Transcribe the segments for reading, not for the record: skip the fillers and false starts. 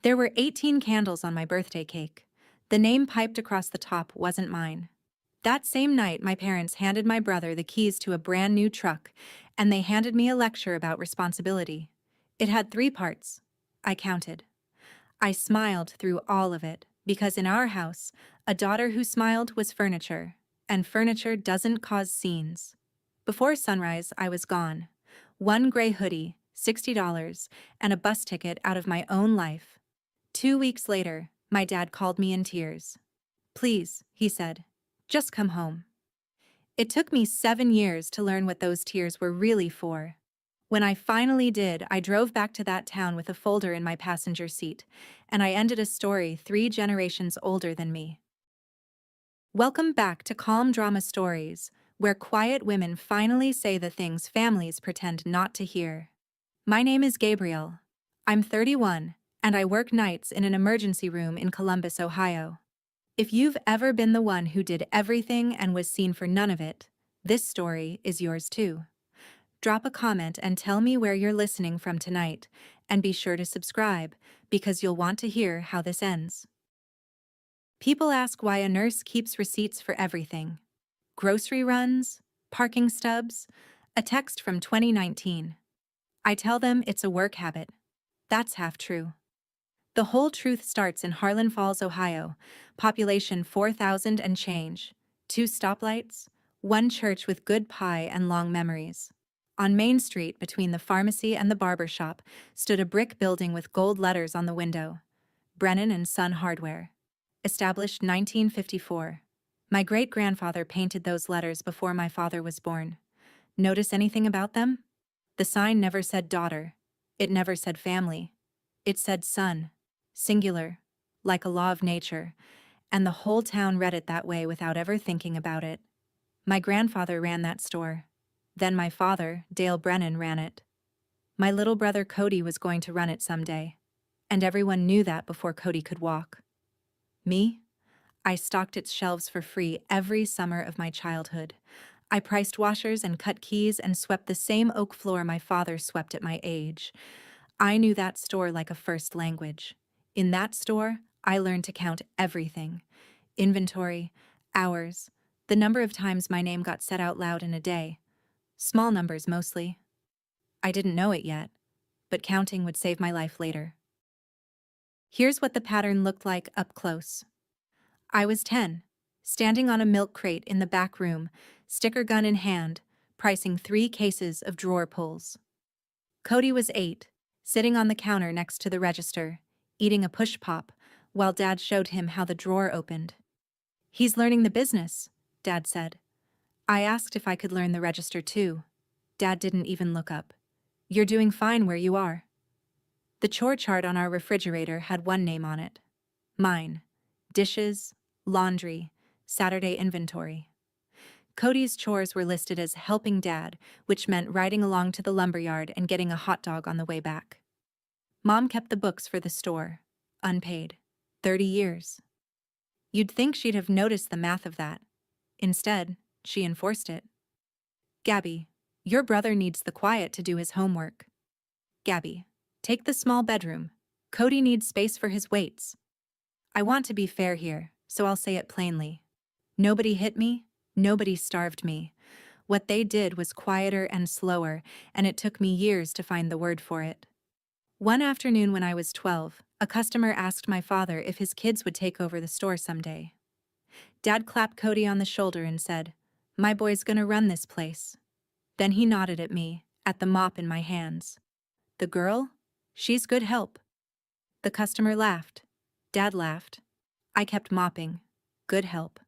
There were 18 candles on my birthday cake. The name piped across the top wasn't mine. That same night, my parents handed my brother the keys to a brand new truck, and they handed me a lecture about responsibility. It had 3 parts. I counted. I smiled through all of it, because in our house, a daughter who smiled was furniture, and furniture doesn't cause scenes. Before sunrise, I was gone. One gray hoodie, $60, and a bus ticket out of my own life. 2 weeks later, my dad called me in tears. "Please," he said, "just come home." It took me 7 years to learn what those tears were really for. When I finally did, I drove back to that town with a folder in my passenger seat, and I ended a story 3 generations older than me. Welcome back to Calm Drama Stories, where quiet women finally say the things families pretend not to hear. My name is Gabrielle. I'm 31, and I work nights in an emergency room in Columbus, Ohio. If you've ever been the one who did everything and was seen for none of it, this story is yours too. Drop a comment and tell me where you're listening from tonight, and be sure to subscribe, because you'll want to hear how this ends. People ask why a nurse keeps receipts for everything. Grocery runs, parking stubs, a text from 2019. I tell them it's a work habit. That's half true. The whole truth starts in Harlan Falls, Ohio, population 4,000 and change, 2 stoplights, one church with good pie and long memories. On Main Street, between the pharmacy and the barber shop, stood a brick building with gold letters on the window. Brennan and Son Hardware. Established 1954. My great-grandfather painted those letters before my father was born. Notice anything about them? The sign never said daughter. It never said family. It said son. Singular, like a law of nature, and the whole town read it that way without ever thinking about it. My grandfather ran that store. Then my father, Dale Brennan, ran it. My little brother Cody was going to run it someday, and everyone knew that before Cody could walk. Me? I stocked its shelves for free every summer of my childhood. I priced washers and cut keys and swept the same oak floor my father swept at my age. I knew that store like a first language. In that store, I learned to count everything. Inventory, hours, the number of times my name got said out loud in a day. Small numbers mostly. I didn't know it yet, but counting would save my life later. Here's what the pattern looked like up close. I was 10, standing on a milk crate in the back room, sticker gun in hand, pricing 3 cases of drawer pulls. Cody was 8, sitting on the counter next to the register, eating a push pop, while Dad showed him how the drawer opened. "He's learning the business," Dad said. I asked if I could learn the register too. Dad didn't even look up. "You're doing fine where you are." The chore chart on our refrigerator had one name on it. Mine. Dishes, laundry, Saturday inventory. Cody's chores were listed as helping Dad, which meant riding along to the lumberyard and getting a hot dog on the way back. Mom kept the books for the store, unpaid. 30 years. You'd think she'd have noticed the math of that. Instead, she enforced it. "Gabby, your brother needs the quiet to do his homework. Gabby, take the small bedroom. Cody needs space for his weights." I want to be fair here, so I'll say it plainly. Nobody hit me, nobody starved me. What they did was quieter and slower, and it took me years to find the word for it. One afternoon when I was 12, a customer asked my father if his kids would take over the store someday. Dad clapped Cody on the shoulder and said, "My boy's gonna run this place." Then he nodded at me, at the mop in my hands. "The girl? She's good help." The customer laughed. Dad laughed. I kept mopping. Good help.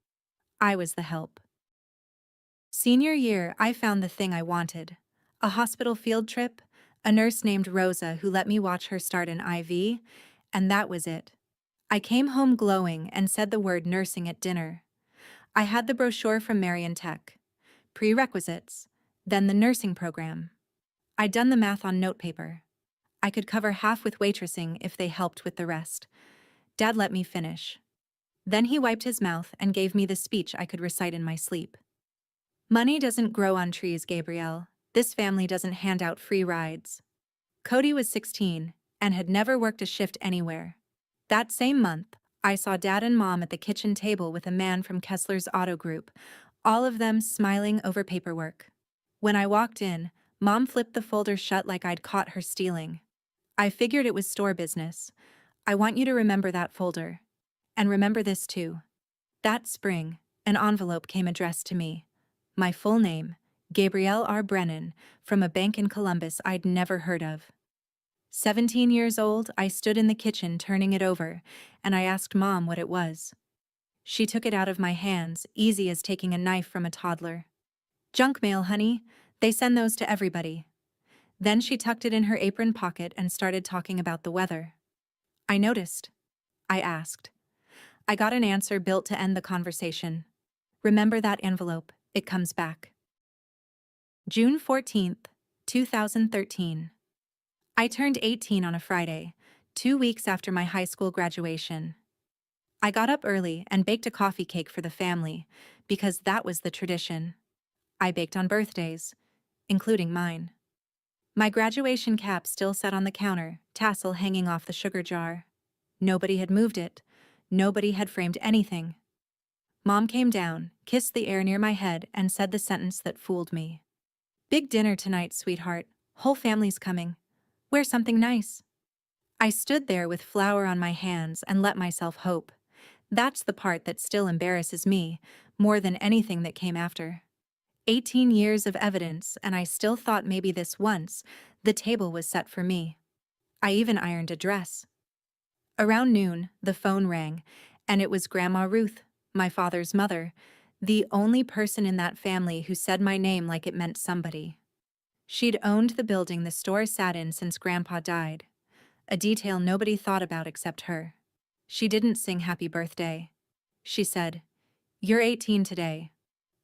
I was the help. Senior year, I found the thing I wanted. A hospital field trip, a nurse named Rosa who let me watch her start an IV, and that was it. I came home glowing and said the word nursing at dinner. I had the brochure from Marion Tech. Prerequisites, then the nursing program. I'd done the math on notepaper. I could cover half with waitressing if they helped with the rest. Dad let me finish. Then he wiped his mouth and gave me the speech I could recite in my sleep. "Money doesn't grow on trees, Gabrielle. This family doesn't hand out free rides." Cody was 16 and had never worked a shift anywhere. That same month, I saw Dad and Mom at the kitchen table with a man from Kessler's Auto Group, all of them smiling over paperwork. When I walked in, Mom flipped the folder shut like I'd caught her stealing. I figured it was store business. I want you to remember that folder. And remember this too. That spring, an envelope came addressed to me. My full name, Gabrielle R. Brennan, from a bank in Columbus I'd never heard of. 17 years old, I stood in the kitchen turning it over, and I asked Mom what it was. She took it out of my hands, easy as taking a knife from a toddler. Junk mail, honey. They send those to everybody. Then she tucked it in her apron pocket and started talking about the weather. I noticed. I asked. I got an answer built to end the conversation. Remember that envelope, it comes back. June 14th, 2013. I turned 18 on a Friday, 2 weeks after my high school graduation. I got up early and baked a coffee cake for the family, because that was the tradition. I baked on birthdays, including mine. My graduation cap still sat on the counter, tassel hanging off the sugar jar. Nobody had moved it. Nobody had framed anything. Mom came down, kissed the air near my head, and said the sentence that fooled me. Big dinner tonight, sweetheart. Whole family's coming. Wear something nice. I stood there with flour on my hands and let myself hope. That's the part that still embarrasses me, more than anything that came after. 18 years of evidence, and I still thought maybe this once, the table was set for me. I even ironed a dress. Around noon, the phone rang, and it was Grandma Ruth, my father's mother, the only person in that family who said my name like it meant somebody. She'd owned the building the store sat in since Grandpa died, a detail nobody thought about except her. She didn't sing happy birthday. She said, "You're 18 today.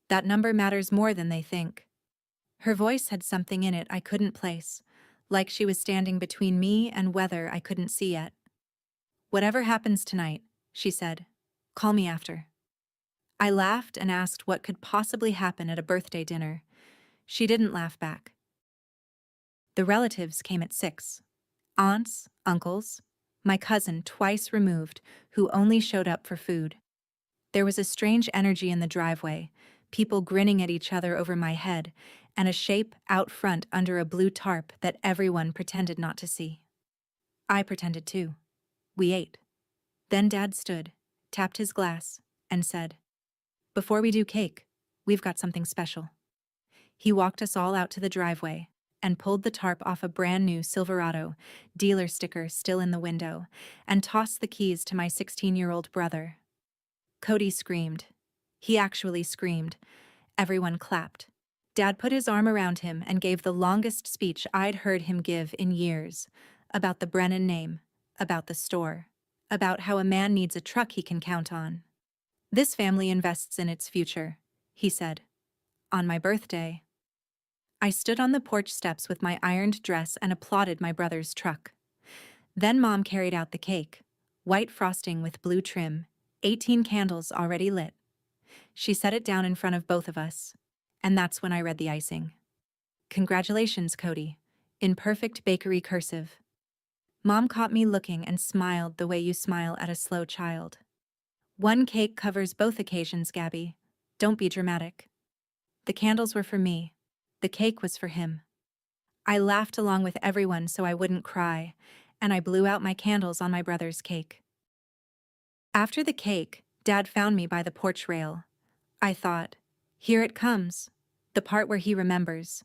That number matters more than they think." Her voice had something in it I couldn't place, like she was standing between me and weather I couldn't see yet. "Whatever happens tonight," she said, "call me after." I laughed and asked what could possibly happen at a birthday dinner. She didn't laugh back. The relatives came at 6. Aunts, uncles, my cousin twice removed, who only showed up for food. There was a strange energy in the driveway, people grinning at each other over my head, and a shape out front under a blue tarp that everyone pretended not to see. I pretended too. We ate. Then Dad stood, tapped his glass, and said, "Before we do cake, we've got something special." He walked us all out to the driveway and pulled the tarp off a brand new Silverado, dealer sticker still in the window, and tossed the keys to my 16-year-old brother. Cody screamed. He actually screamed. Everyone clapped. Dad put his arm around him and gave the longest speech I'd heard him give in years, about the Brennan name, about the store, about how a man needs a truck he can count on. "This family invests in its future," he said. On my birthday. I stood on the porch steps with my ironed dress and applauded my brother's truck. Then Mom carried out the cake, white frosting with blue trim, 18 candles already lit. She set it down in front of both of us, and that's when I read the icing. "Congratulations, Cody," in perfect bakery cursive. Mom caught me looking and smiled the way you smile at a slow child. "One cake covers both occasions, Gabby. Don't be dramatic." The candles were for me. The cake was for him. I laughed along with everyone so I wouldn't cry, and I blew out my candles on my brother's cake. After the cake, Dad found me by the porch rail. I thought, here it comes, the part where he remembers.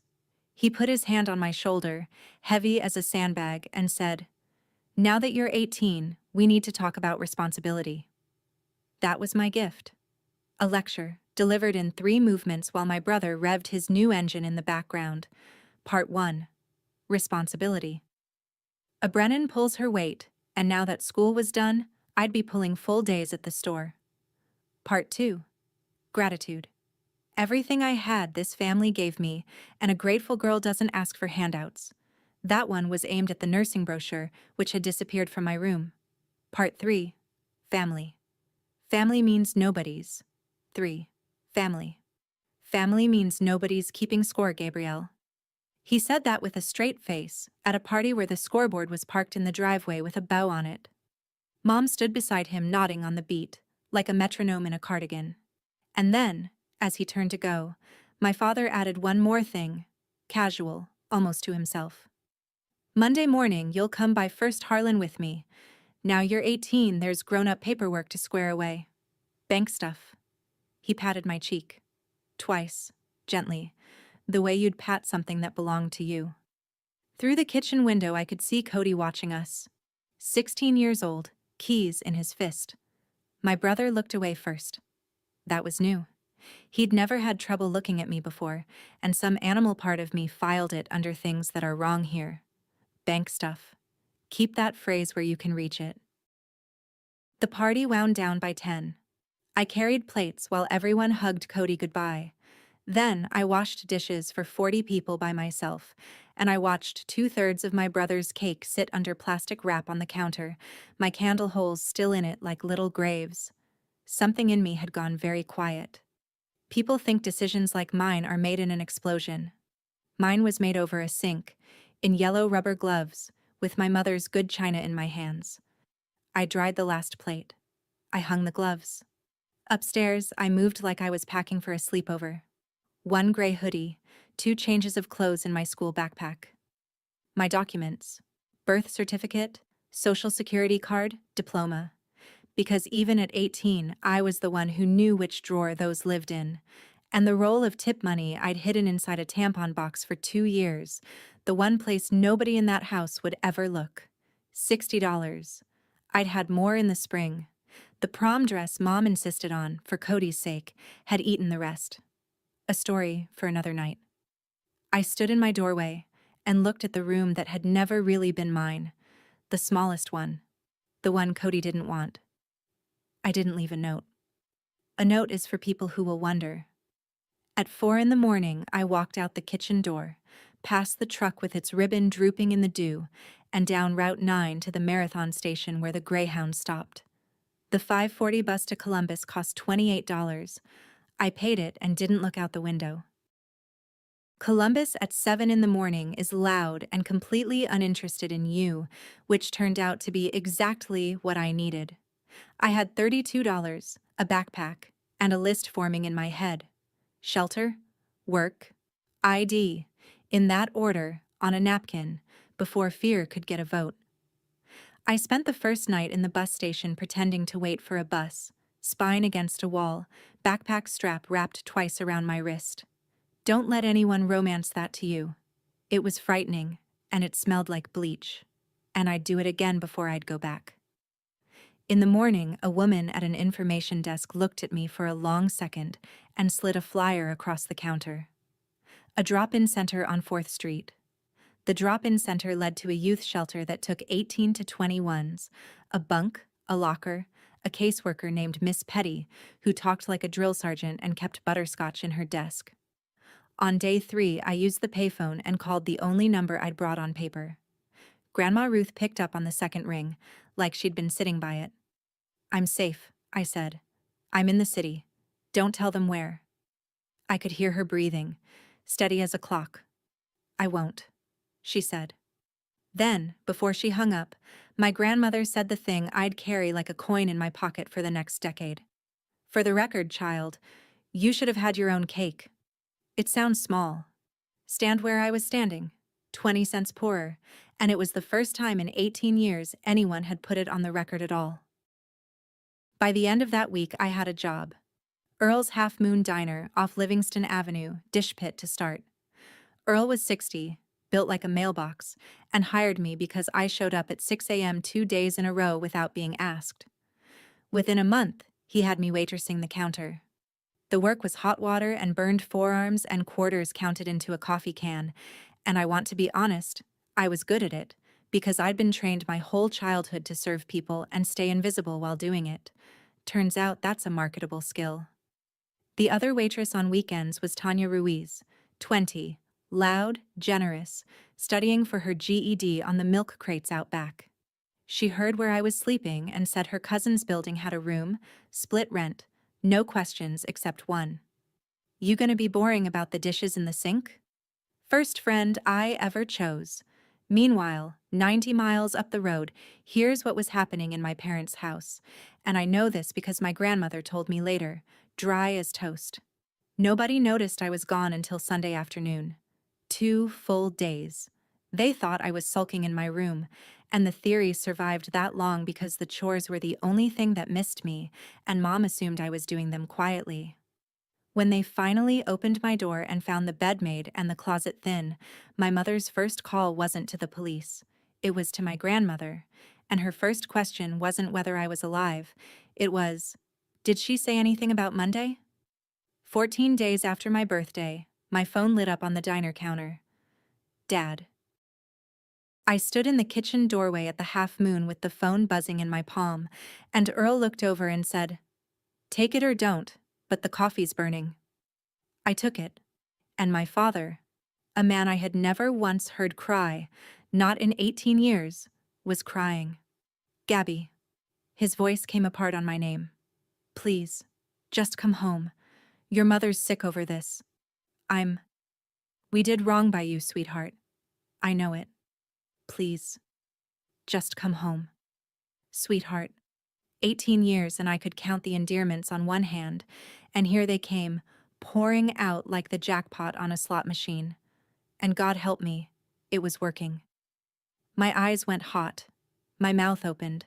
He put his hand on my shoulder, heavy as a sandbag, and said, "Now that you're 18, we need to talk about responsibility." That was my gift. A lecture, delivered in 3 movements while my brother revved his new engine in the background. Part 1. Responsibility. A Brennan pulls her weight, and now that school was done, I'd be pulling full days at the store. Part 2. Gratitude. Everything I had this family gave me, and a grateful girl doesn't ask for handouts. That one was aimed at the nursing brochure, which had disappeared from my room. Part 3. Family. Family means nobody's. 3. Family. Family means nobody's keeping score, Gabrielle. He said that with a straight face, at a party where the scoreboard was parked in the driveway with a bow on it. Mom stood beside him nodding on the beat, like a metronome in a cardigan. And then, as he turned to go, my father added one more thing, casual, almost to himself. Monday morning, you'll come by First Harlan with me. Now you're 18, there's grown-up paperwork to square away. Bank stuff. He patted my cheek. Twice, gently, the way you'd pat something that belonged to you. Through the kitchen window, I could see Cody watching us. 16 years old, keys in his fist. My brother looked away first. That was new. He'd never had trouble looking at me before, and some animal part of me filed it under things that are wrong here. Bank stuff. Keep that phrase where you can reach it. The party wound down by 10. I carried plates while everyone hugged Cody goodbye. Then I washed dishes for 40 people by myself, and I watched 2/3 of my brother's cake sit under plastic wrap on the counter, my candle holes still in it like little graves. Something in me had gone very quiet. People think decisions like mine are made in an explosion. Mine was made over a sink, in yellow rubber gloves, with my mother's good china in my hands. I dried the last plate. I hung the gloves. Upstairs, I moved like I was packing for a sleepover. One gray hoodie, 2 changes of clothes in my school backpack. My documents: birth certificate, social security card, diploma. Because even at 18, I was the one who knew which drawer those lived in. And the roll of tip money I'd hidden inside a tampon box for 2 years, the one place nobody in that house would ever look. $60. I'd had more in the spring. The prom dress Mom insisted on, for Cody's sake, had eaten the rest. A story for another night. I stood in my doorway and looked at the room that had never really been mine, the smallest one, the one Cody didn't want. I didn't leave a note. A note is for people who will wonder. At 4 in the morning, I walked out the kitchen door, past the truck with its ribbon drooping in the dew, and down Route 9 to the Marathon station where the Greyhound stopped. The 5:40 bus to Columbus cost $28. I paid it and didn't look out the window. Columbus at 7 in the morning is loud and completely uninterested in you, which turned out to be exactly what I needed. I had $32, a backpack, and a list forming in my head. Shelter, work, ID, in that order, on a napkin, before fear could get a vote. I spent the first night in the bus station pretending to wait for a bus, spine against a wall, backpack strap wrapped twice around my wrist. Don't let anyone romance that to you. It was frightening, and it smelled like bleach. And I'd do it again before I'd go back. In the morning, a woman at an information desk looked at me for a long second and slid a flyer across the counter. A drop-in center on 4th Street. The drop-in center led to a youth shelter that took 18 to 21s, a bunk, a locker, a caseworker named Miss Petty, who talked like a drill sergeant and kept butterscotch in her desk. On day 3, I used the payphone and called the only number I'd brought on paper. Grandma Ruth picked up on the second ring, like she'd been sitting by it. "I'm safe," I said. "I'm in the city. Don't tell them where." I could hear her breathing, steady as a clock. "I won't," she said. Then, before she hung up, my grandmother said the thing I'd carry like a coin in my pocket for the next decade. "For the record, child, you should have had your own cake. It sounds small. Stand where I was standing, 20 cents poorer, and it was the first time in 18 years anyone had put it on the record at all." By the end of that week, I had a job. Earl's Half Moon Diner off Livingston Avenue, dish pit to start. Earl was 60, built like a mailbox, and hired me because I showed up at 6 a.m. 2 days in a row without being asked. Within a month, he had me waitressing the counter. The work was hot water and burned forearms and quarters counted into a coffee can, and I want to be honest, I was good at it, because I'd been trained my whole childhood to serve people and stay invisible while doing it. Turns out that's a marketable skill. The other waitress on weekends was Tanya Ruiz, 20, loud, generous, studying for her GED on the milk crates out back. She heard where I was sleeping and said her cousin's building had a room, split rent, no questions except one. "You gonna be boring about the dishes in the sink?" First friend I ever chose. Meanwhile, 90 miles up the road, here's what was happening in my parents' house. And I know this because my grandmother told me later, dry as toast. Nobody noticed I was gone until Sunday afternoon. 2 full days. They thought I was sulking in my room, and the theory survived that long because the chores were the only thing that missed me, and Mom assumed I was doing them quietly. When they finally opened my door and found the bed made and the closet thin, my mother's first call wasn't to the police. It was to my grandmother, and her first question wasn't whether I was alive. It was, "Did she say anything about Monday?" 14 days after my birthday, my phone lit up on the diner counter. Dad. I stood in the kitchen doorway at the half moon with the phone buzzing in my palm, and Earl looked over and said, "Take it or don't, but the coffee's burning." I took it, and my father, a man I had never once heard cry, not in 18 years, was crying. "Gabby." His voice came apart on my name. "Please, just come home. Your mother's sick over this. We did wrong by you, sweetheart. I know it. Please, just come home." Sweetheart. 18 years and I could count the endearments on one hand, and here they came, pouring out like the jackpot on a slot machine. And God help me, it was working. My eyes went hot. My mouth opened.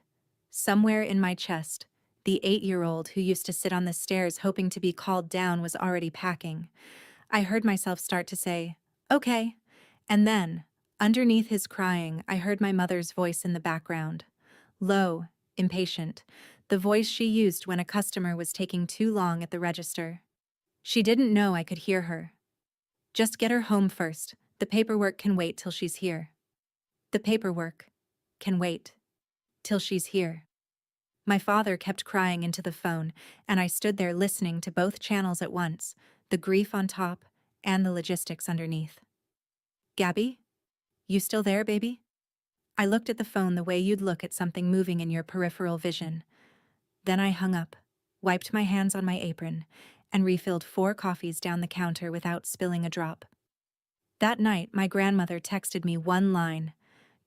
Somewhere in my chest, the 8-year-old who used to sit on the stairs hoping to be called down was already packing. I heard myself start to say, "Okay." And then, underneath his crying, I heard my mother's voice in the background. Low, impatient, the voice she used when a customer was taking too long at the register. She didn't know I could hear her. "Just get her home first. The paperwork can wait till she's here." The paperwork can wait till she's here. My father kept crying into the phone, and I stood there listening to both channels at once, the grief on top and the logistics underneath. "Gabby? You still there, baby?" I looked at the phone the way you'd look at something moving in your peripheral vision. Then I hung up, wiped my hands on my apron, and refilled 4 coffees down the counter without spilling a drop. That night, my grandmother texted me one line,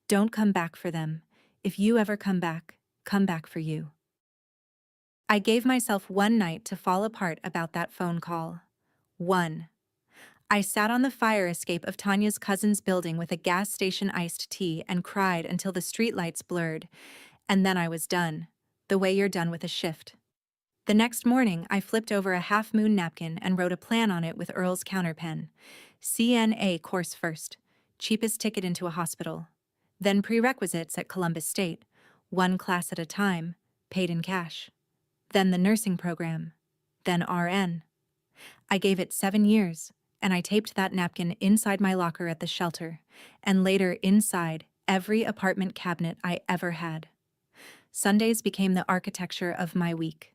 "Don't come back for them. If you ever come back for you." I gave myself one night to fall apart about that phone call. One. I sat on the fire escape of Tanya's cousin's building with a gas station iced tea and cried until the streetlights blurred, and then I was done, the way you're done with a shift. The next morning, I flipped over a half-moon napkin and wrote a plan on it with Earl's counterpen. CNA course first, cheapest ticket into a hospital. Then prerequisites at Columbus State, 1 class at a time, paid in cash. Then the nursing program. Then RN. I gave it 7 years, and I taped that napkin inside my locker at the shelter, and later inside every apartment cabinet I ever had. Sundays became the architecture of my week.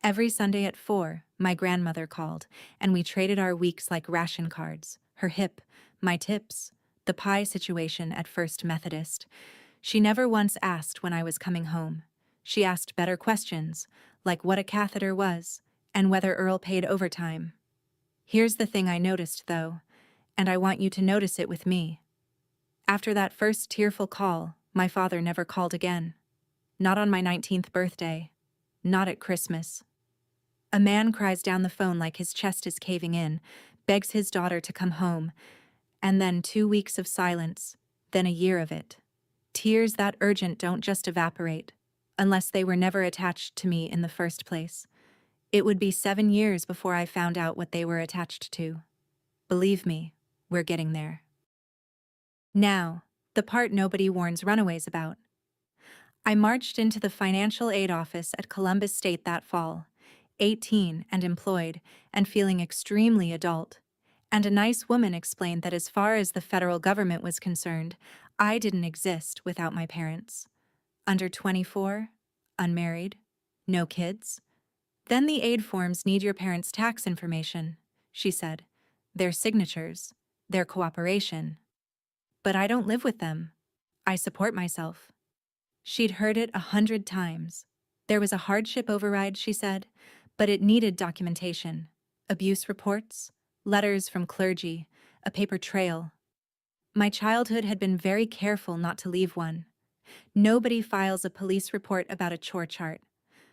Every Sunday at 4, my grandmother called, and we traded our weeks like ration cards, her hip, my tips, the pie situation at First Methodist. She never once asked when I was coming home. She asked better questions, like what a catheter was, and whether Earl paid overtime. Here's the thing I noticed, though, and I want you to notice it with me. After that first tearful call, my father never called again. Not on my 19th birthday. Not at Christmas. A man cries down the phone like his chest is caving in, begs his daughter to come home, and then 2 weeks of silence, then a year of it. Tears that urgent don't just evaporate, unless they were never attached to me in the first place. It would be 7 years before I found out what they were attached to. Believe me, we're getting there. Now, the part nobody warns runaways about. I marched into the financial aid office at Columbus State that fall, 18 and employed, and feeling extremely adult. And a nice woman explained that as far as the federal government was concerned, I didn't exist without my parents. Under 24, unmarried, no kids. Then the aid forms need your parents' tax information, she said, their signatures, their cooperation. But I don't live with them. I support myself. She'd heard it 100 times. There was a hardship override, she said, but it needed documentation, abuse reports, letters from clergy, a paper trail. My childhood had been very careful not to leave one. Nobody files a police report about a chore chart.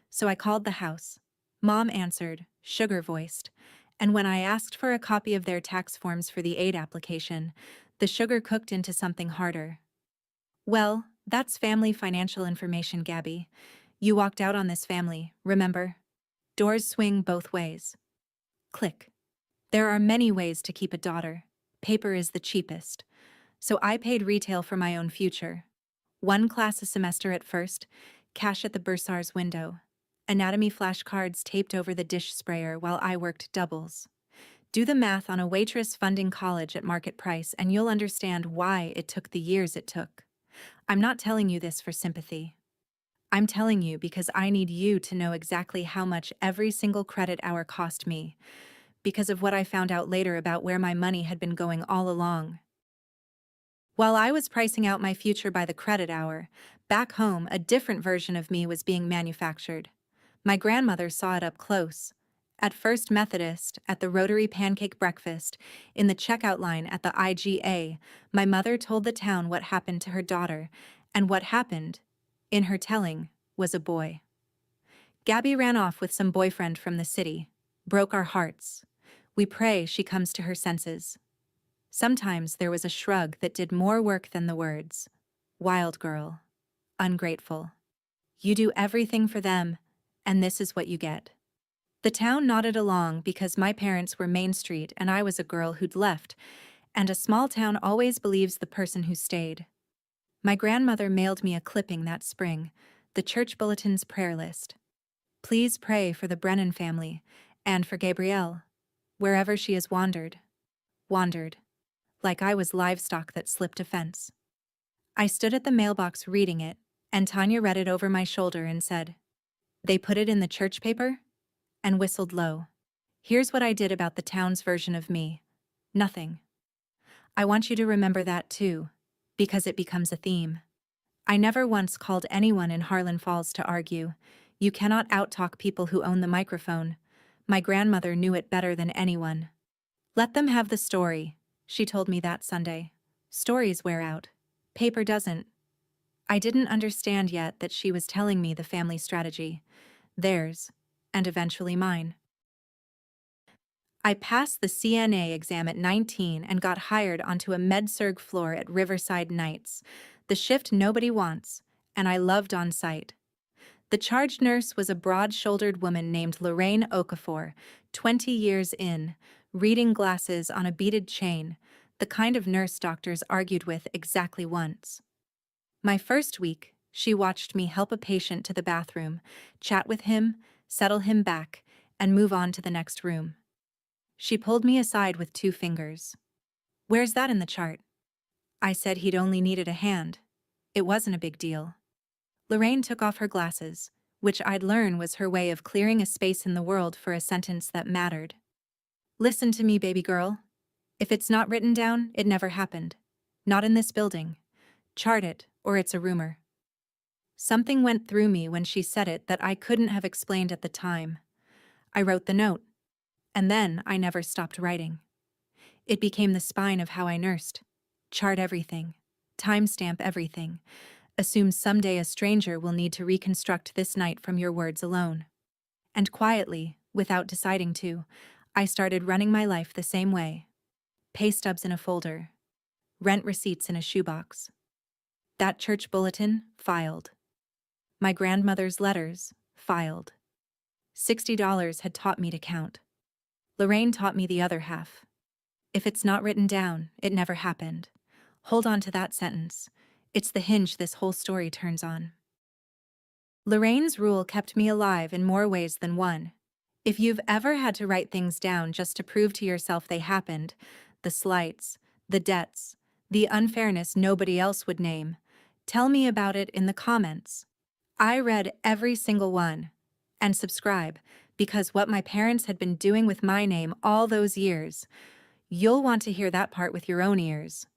So I called the house. Mom answered, sugar-voiced, and when I asked for a copy of their tax forms for the aid application, the sugar cooked into something harder. Well, that's family financial information, Gabby. You walked out on this family, remember? Doors swing both ways. Click. There are many ways to keep a daughter. Paper is the cheapest. So I paid retail for my own future. One class a semester at first, cash at the bursar's window. Anatomy flashcards taped over the dish sprayer while I worked doubles. Do the math on a waitress funding college at market price and you'll understand why it took the years it took. I'm not telling you this for sympathy. I'm telling you because I need you to know exactly how much every single credit hour cost me, because of what I found out later about where my money had been going all along. While I was pricing out my future by the credit hour, back home a different version of me was being manufactured. My grandmother saw it up close. At First Methodist, at the Rotary Pancake Breakfast, in the checkout line at the IGA, my mother told the town what happened to her daughter, and what happened, in her telling, was a boy. Gabby ran off with some boyfriend from the city. Broke our hearts. We pray she comes to her senses. Sometimes there was a shrug that did more work than the words. Wild girl. Ungrateful. You do everything for them, and this is what you get. The town nodded along because my parents were Main Street and I was a girl who'd left, and a small town always believes the person who stayed. My grandmother mailed me a clipping that spring, the church bulletin's prayer list. Please pray for the Brennan family, and for Gabrielle, wherever she has wandered. Wandered. Like I was livestock that slipped a fence. I stood at the mailbox reading it, and Tanya read it over my shoulder and said, "They put it in the church paper?" And whistled low. Here's what I did about the town's version of me. Nothing. I want you to remember that too, because it becomes a theme. I never once called anyone in Harlan Falls to argue. You cannot out-talk people who own the microphone. My grandmother knew it better than anyone. Let them have the story, she told me that Sunday. Stories wear out. Paper doesn't. I didn't understand yet that she was telling me the family strategy. Theirs, and eventually mine. I passed the CNA exam at 19 and got hired onto a med-surg floor at Riverside Nights, the shift nobody wants, and I loved on site. The charge nurse was a broad-shouldered woman named Lorraine Okafor, 20 years in, reading glasses on a beaded chain, the kind of nurse doctors argued with exactly once. My first week, she watched me help a patient to the bathroom, chat with him, settle him back, and move on to the next room. She pulled me aside with 2 fingers. "Where's that in the chart?" I said he'd only needed a hand. It wasn't a big deal. Lorraine took off her glasses, which I'd learn was her way of clearing a space in the world for a sentence that mattered. "Listen to me, baby girl. If it's not written down, it never happened. Not in this building. Chart it, or it's a rumor." Something went through me when she said it that I couldn't have explained at the time. I wrote the note. And then I never stopped writing. It became the spine of how I nursed. Chart everything. Timestamp everything. Assume someday a stranger will need to reconstruct this night from your words alone. And quietly, without deciding to, I started running my life the same way. Pay stubs in a folder. Rent receipts in a shoebox. That church bulletin, filed. My grandmother's letters, filed. $60 had taught me to count. Lorraine taught me the other half. If it's not written down, it never happened. Hold on to that sentence. It's the hinge this whole story turns on. Lorraine's rule kept me alive in more ways than one. If you've ever had to write things down just to prove to yourself they happened, the slights, the debts, the unfairness nobody else would name, tell me about it in the comments. I read every single one. And subscribe, because what my parents had been doing with my name all those years, you'll want to hear that part with your own ears.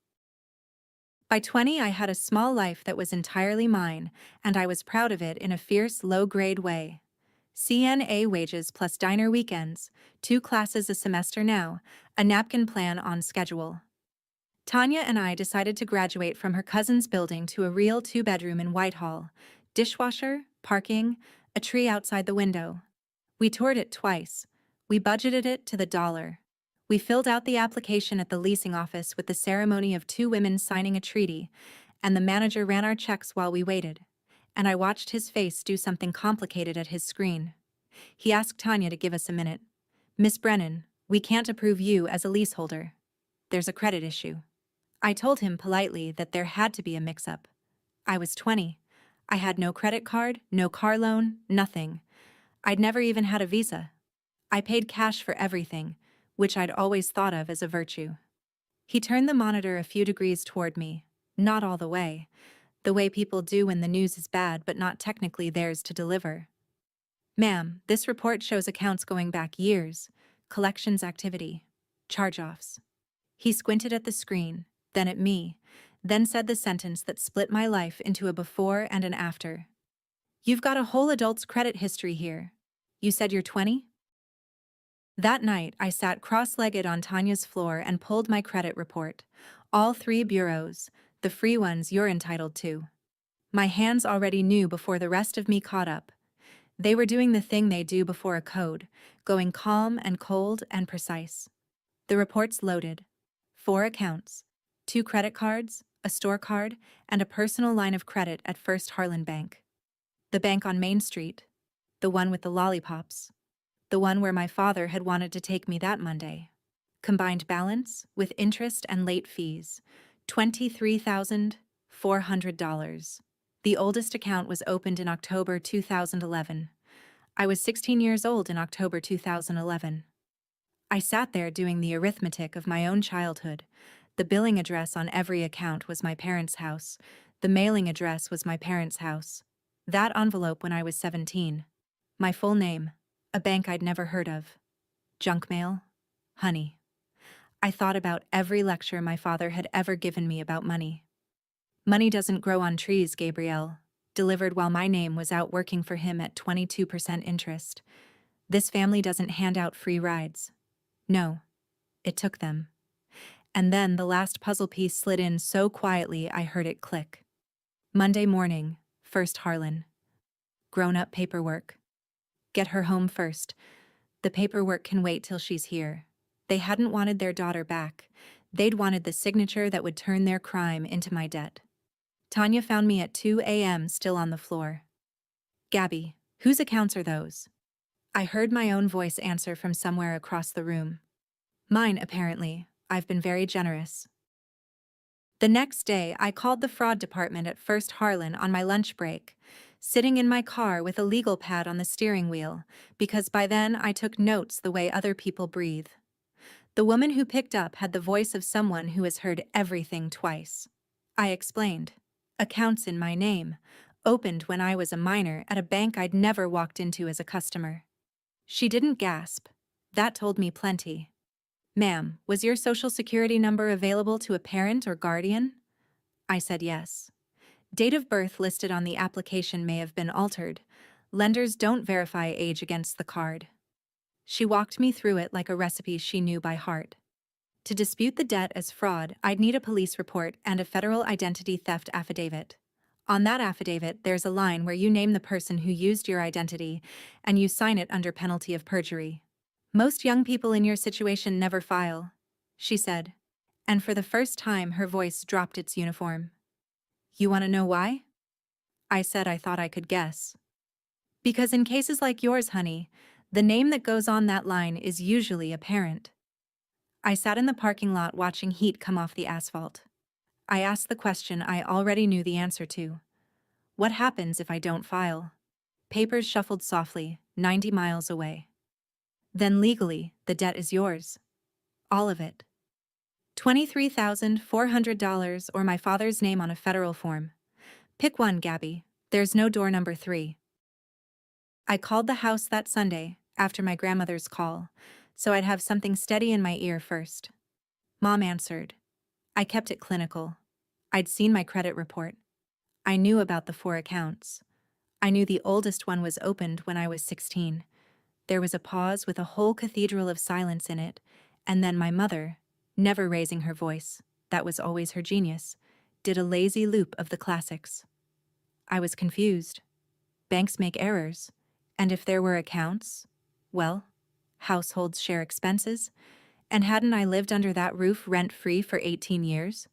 By 20, I had a small life that was entirely mine, and I was proud of it in a fierce, low-grade way. CNA wages plus diner weekends, 2 classes a semester now, a napkin plan on schedule. Tanya and I decided to graduate from her cousin's building to a real two-bedroom in Whitehall. Dishwasher, parking, a tree outside the window. We toured it twice. We budgeted it to the dollar. We filled out the application at the leasing office with the ceremony of two women signing a treaty, and the manager ran our checks while we waited. And I watched his face do something complicated at his screen. He asked Tanya to give us a minute. "Miss Brennan, we can't approve you as a leaseholder. There's a credit issue." I told him politely that there had to be a mix-up. I was 20. I had no credit card, no car loan, nothing. I'd never even had a visa. I paid cash for everything, which I'd always thought of as a virtue. He turned the monitor a few degrees toward me, not all the way people do when the news is bad but not technically theirs to deliver. "Ma'am, this report shows accounts going back years, collections activity, charge-offs." He squinted at the screen, then at me, then said the sentence that split my life into a before and an after. "You've got a whole adult's credit history here. You said you're 20? That night, I sat cross-legged on Tanya's floor and pulled my credit report. All 3 bureaus, the free ones you're entitled to. My hands already knew before the rest of me caught up. They were doing the thing they do before a code, going calm and cold and precise. The reports loaded. 4 accounts. 2 credit cards, a store card, and a personal line of credit at First Harlan Bank. The bank on Main Street. The one with the lollipops. The one where my father had wanted to take me that Monday. Combined balance, with interest and late fees, $23,400. The oldest account was opened in October 2011. I was 16 years old in October 2011. I sat there doing the arithmetic of my own childhood. The billing address on every account was my parents' house. The mailing address was my parents' house. That envelope when I was 17. My full name. A bank I'd never heard of. Junk mail. Honey. I thought about every lecture my father had ever given me about money. "Money doesn't grow on trees, Gabrielle," delivered while my name was out working for him at 22% interest. "This family doesn't hand out free rides." No. It took them. And then the last puzzle piece slid in so quietly I heard it click. Monday morning, First Harlan. Grown-up paperwork. Get her home first. The paperwork can wait till she's here. They hadn't wanted their daughter back. They'd wanted the signature that would turn their crime into my debt. Tanya found me at 2 a.m. still on the floor. "Gabby, whose accounts are those?" I heard my own voice answer from somewhere across the room. "Mine, apparently. I've been very generous." The next day, I called the fraud department at First Harlan on my lunch break, sitting in my car with a legal pad on the steering wheel, because by then I took notes the way other people breathe. The woman who picked up had the voice of someone who has heard everything twice. I explained. Accounts in my name, opened when I was a minor at a bank I'd never walked into as a customer. She didn't gasp. That told me plenty. "Ma'am, was your social security number available to a parent or guardian?" I said yes. Date of birth listed on the application may have been altered. Lenders don't verify age against the card. She walked me through it like a recipe she knew by heart. To dispute the debt as fraud, I'd need a police report and a federal identity theft affidavit. On that affidavit, there's a line where you name the person who used your identity, and you sign it under penalty of perjury. "Most young people in your situation never file," she said, and for the first time her voice dropped its uniform. "You want to know why?" I said I thought I could guess. "Because in cases like yours, honey, the name that goes on that line is usually a parent." I sat in the parking lot watching heat come off the asphalt. I asked the question I already knew the answer to. What happens if I don't file? Papers shuffled softly, 90 miles away. Then legally, the debt is yours. All of it. $23,400 or my father's name on a federal form. Pick one, Gabby. There's no door number 3. I called the house that Sunday, after my grandmother's call, so I'd have something steady in my ear first. Mom answered. I kept it clinical. I'd seen my credit report. I knew about the 4 accounts. I knew the oldest one was opened when I was 16. There was a pause with a whole cathedral of silence in it, and then my mother, never raising her voice, that was always her genius, did a lazy loop of the classics. I was confused. Banks make errors. And if there were accounts, well, households share expenses. And hadn't I lived under that roof rent-free for 18 years?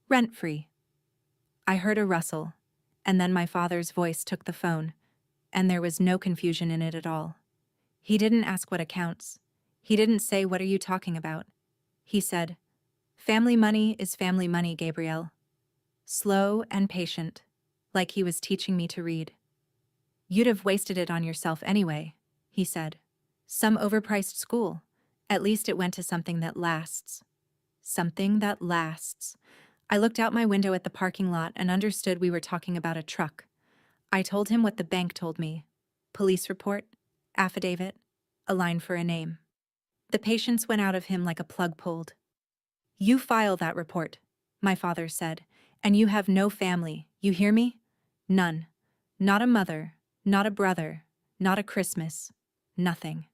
Rent-free. I heard a rustle, and then my father's voice took the phone, and there was no confusion in it at all. He didn't ask what accounts. He didn't say, "What are you talking about?" He said, "Family money is family money, Gabrielle." Slow and patient, like he was teaching me to read. "You'd have wasted it on yourself anyway," he said. "Some overpriced school. At least it went to something that lasts." Something that lasts. I looked out my window at the parking lot and understood we were talking about a truck. I told him what the bank told me. Police report, affidavit, a line for a name. The patience went out of him like a plug pulled. "You file that report," my father said, "and you have no family, you hear me? None. Not a mother, not a brother, not a Christmas, nothing.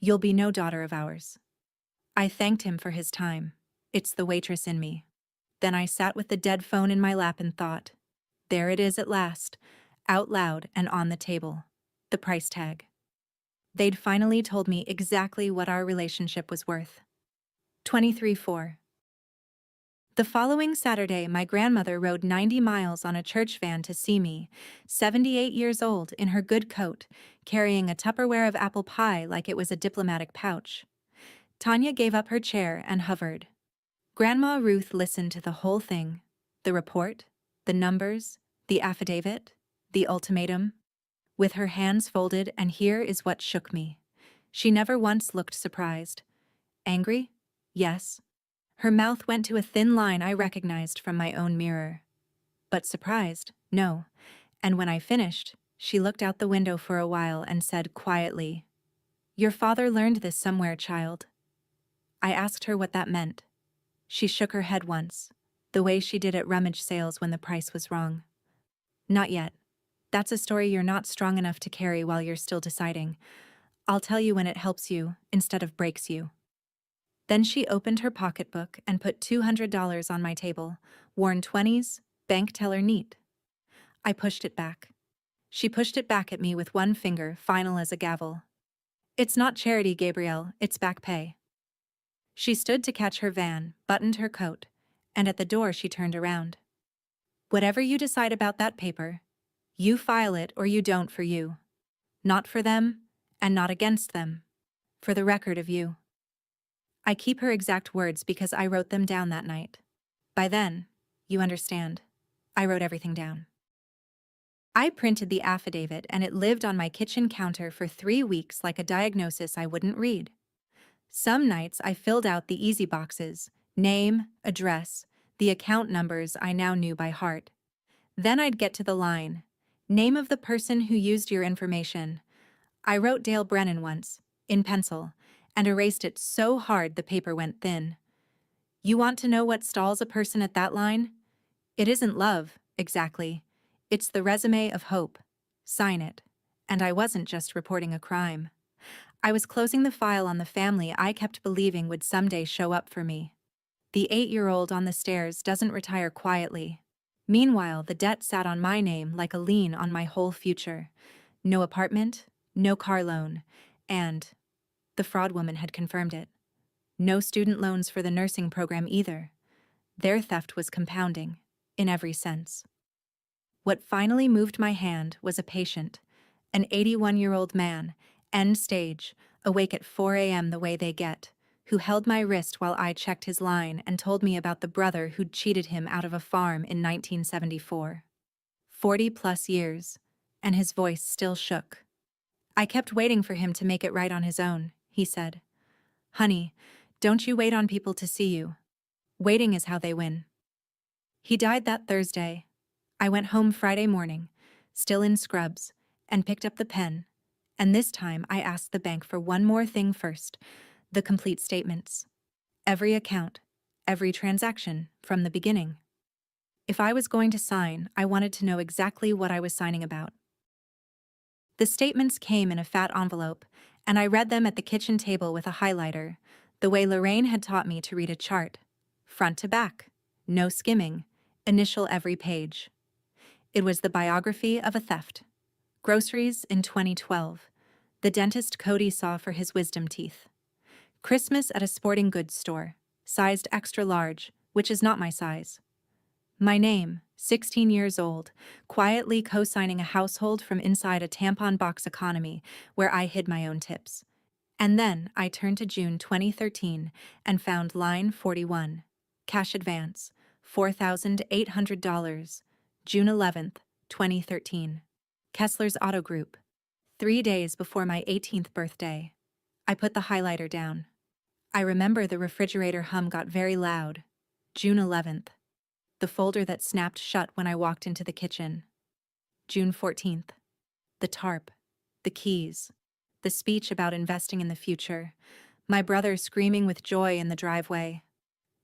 You'll be no daughter of ours." I thanked him for his time. It's the waitress in me. Then I sat with the dead phone in my lap and thought, there it is at last, out loud and on the table. The price tag. They'd finally told me exactly what our relationship was worth. 23:4. The following Saturday, my grandmother rode 90 miles on a church van to see me, 78 years old, in her good coat, carrying a Tupperware of apple pie like it was a diplomatic pouch. Tanya gave up her chair and hovered. Grandma Ruth listened to the whole thing, the report, the numbers, the affidavit, the ultimatum, with her hands folded, and here is what shook me. She never once looked surprised. Angry? Yes. Her mouth went to a thin line I recognized from my own mirror. But surprised? No. And when I finished, she looked out the window for a while and said quietly, "Your father learned this somewhere, child." I asked her what that meant. She shook her head once, the way she did at rummage sales when the price was wrong. "Not yet. That's a story you're not strong enough to carry while you're still deciding. I'll tell you when it helps you instead of breaks you." Then she opened her pocketbook and put $200 on my table, worn 20s, bank teller neat. I pushed it back. She pushed it back at me with one finger, final as a gavel. "It's not charity, Gabrielle, it's back pay." She stood to catch her van, buttoned her coat, and at the door she turned around. "Whatever you decide about that paper, you file it or you don't for you. Not for them, and not against them. For the record of you." I keep her exact words because I wrote them down that night. By then, you understand, I wrote everything down. I printed the affidavit and it lived on my kitchen counter for 3 weeks like a diagnosis I wouldn't read. Some nights I filled out the easy boxes, name, address, the account numbers I now knew by heart. Then I'd get to the line, name of the person who used your information. I wrote Dale Brennan once, in pencil, and erased it so hard the paper went thin. You want to know what stalls a person at that line? It isn't love, exactly. It's the resume of hope. Sign it. And I wasn't just reporting a crime. I was closing the file on the family I kept believing would someday show up for me. The 8-year-old on the stairs doesn't retire quietly. Meanwhile, the debt sat on my name like a lien on my whole future. No apartment, no car loan, and the fraud woman had confirmed it. No student loans for the nursing program either. Their theft was compounding, in every sense. What finally moved my hand was a patient, an 81-year-old man, end stage, awake at 4 a.m. the way they get, who held my wrist while I checked his line and told me about the brother who'd cheated him out of a farm in 1974. 40-plus years, and his voice still shook. "I kept waiting for him to make it right on his own," he said. "Honey, don't you wait on people to see you. Waiting is how they win." He died that Thursday. I went home Friday morning, still in scrubs, and picked up the pen. And this time I asked the bank for one more thing first, the complete statements. Every account, every transaction, from the beginning. If I was going to sign, I wanted to know exactly what I was signing about. The statements came in a fat envelope, and I read them at the kitchen table with a highlighter, the way Lorraine had taught me to read a chart, front to back. no skimming, initial every page. It was the biography of a theft. Groceries in 2012. The dentist Cody saw for his wisdom teeth. Christmas at a sporting goods store, sized extra large, which is not my size. My name, 16 years old, quietly co-signing a household from inside a tampon box economy where I hid my own tips. And then I turned to June 2013 and found line 41. Cash advance, $4,800, June 11th, 2013. Kessler's Auto Group. 3 days before my 18th birthday. I put the highlighter down. I remember the refrigerator hum got very loud. June 11th. The folder that snapped shut when I walked into the kitchen. June 14th. The tarp. The keys. The speech about investing in the future. My brother screaming with joy in the driveway.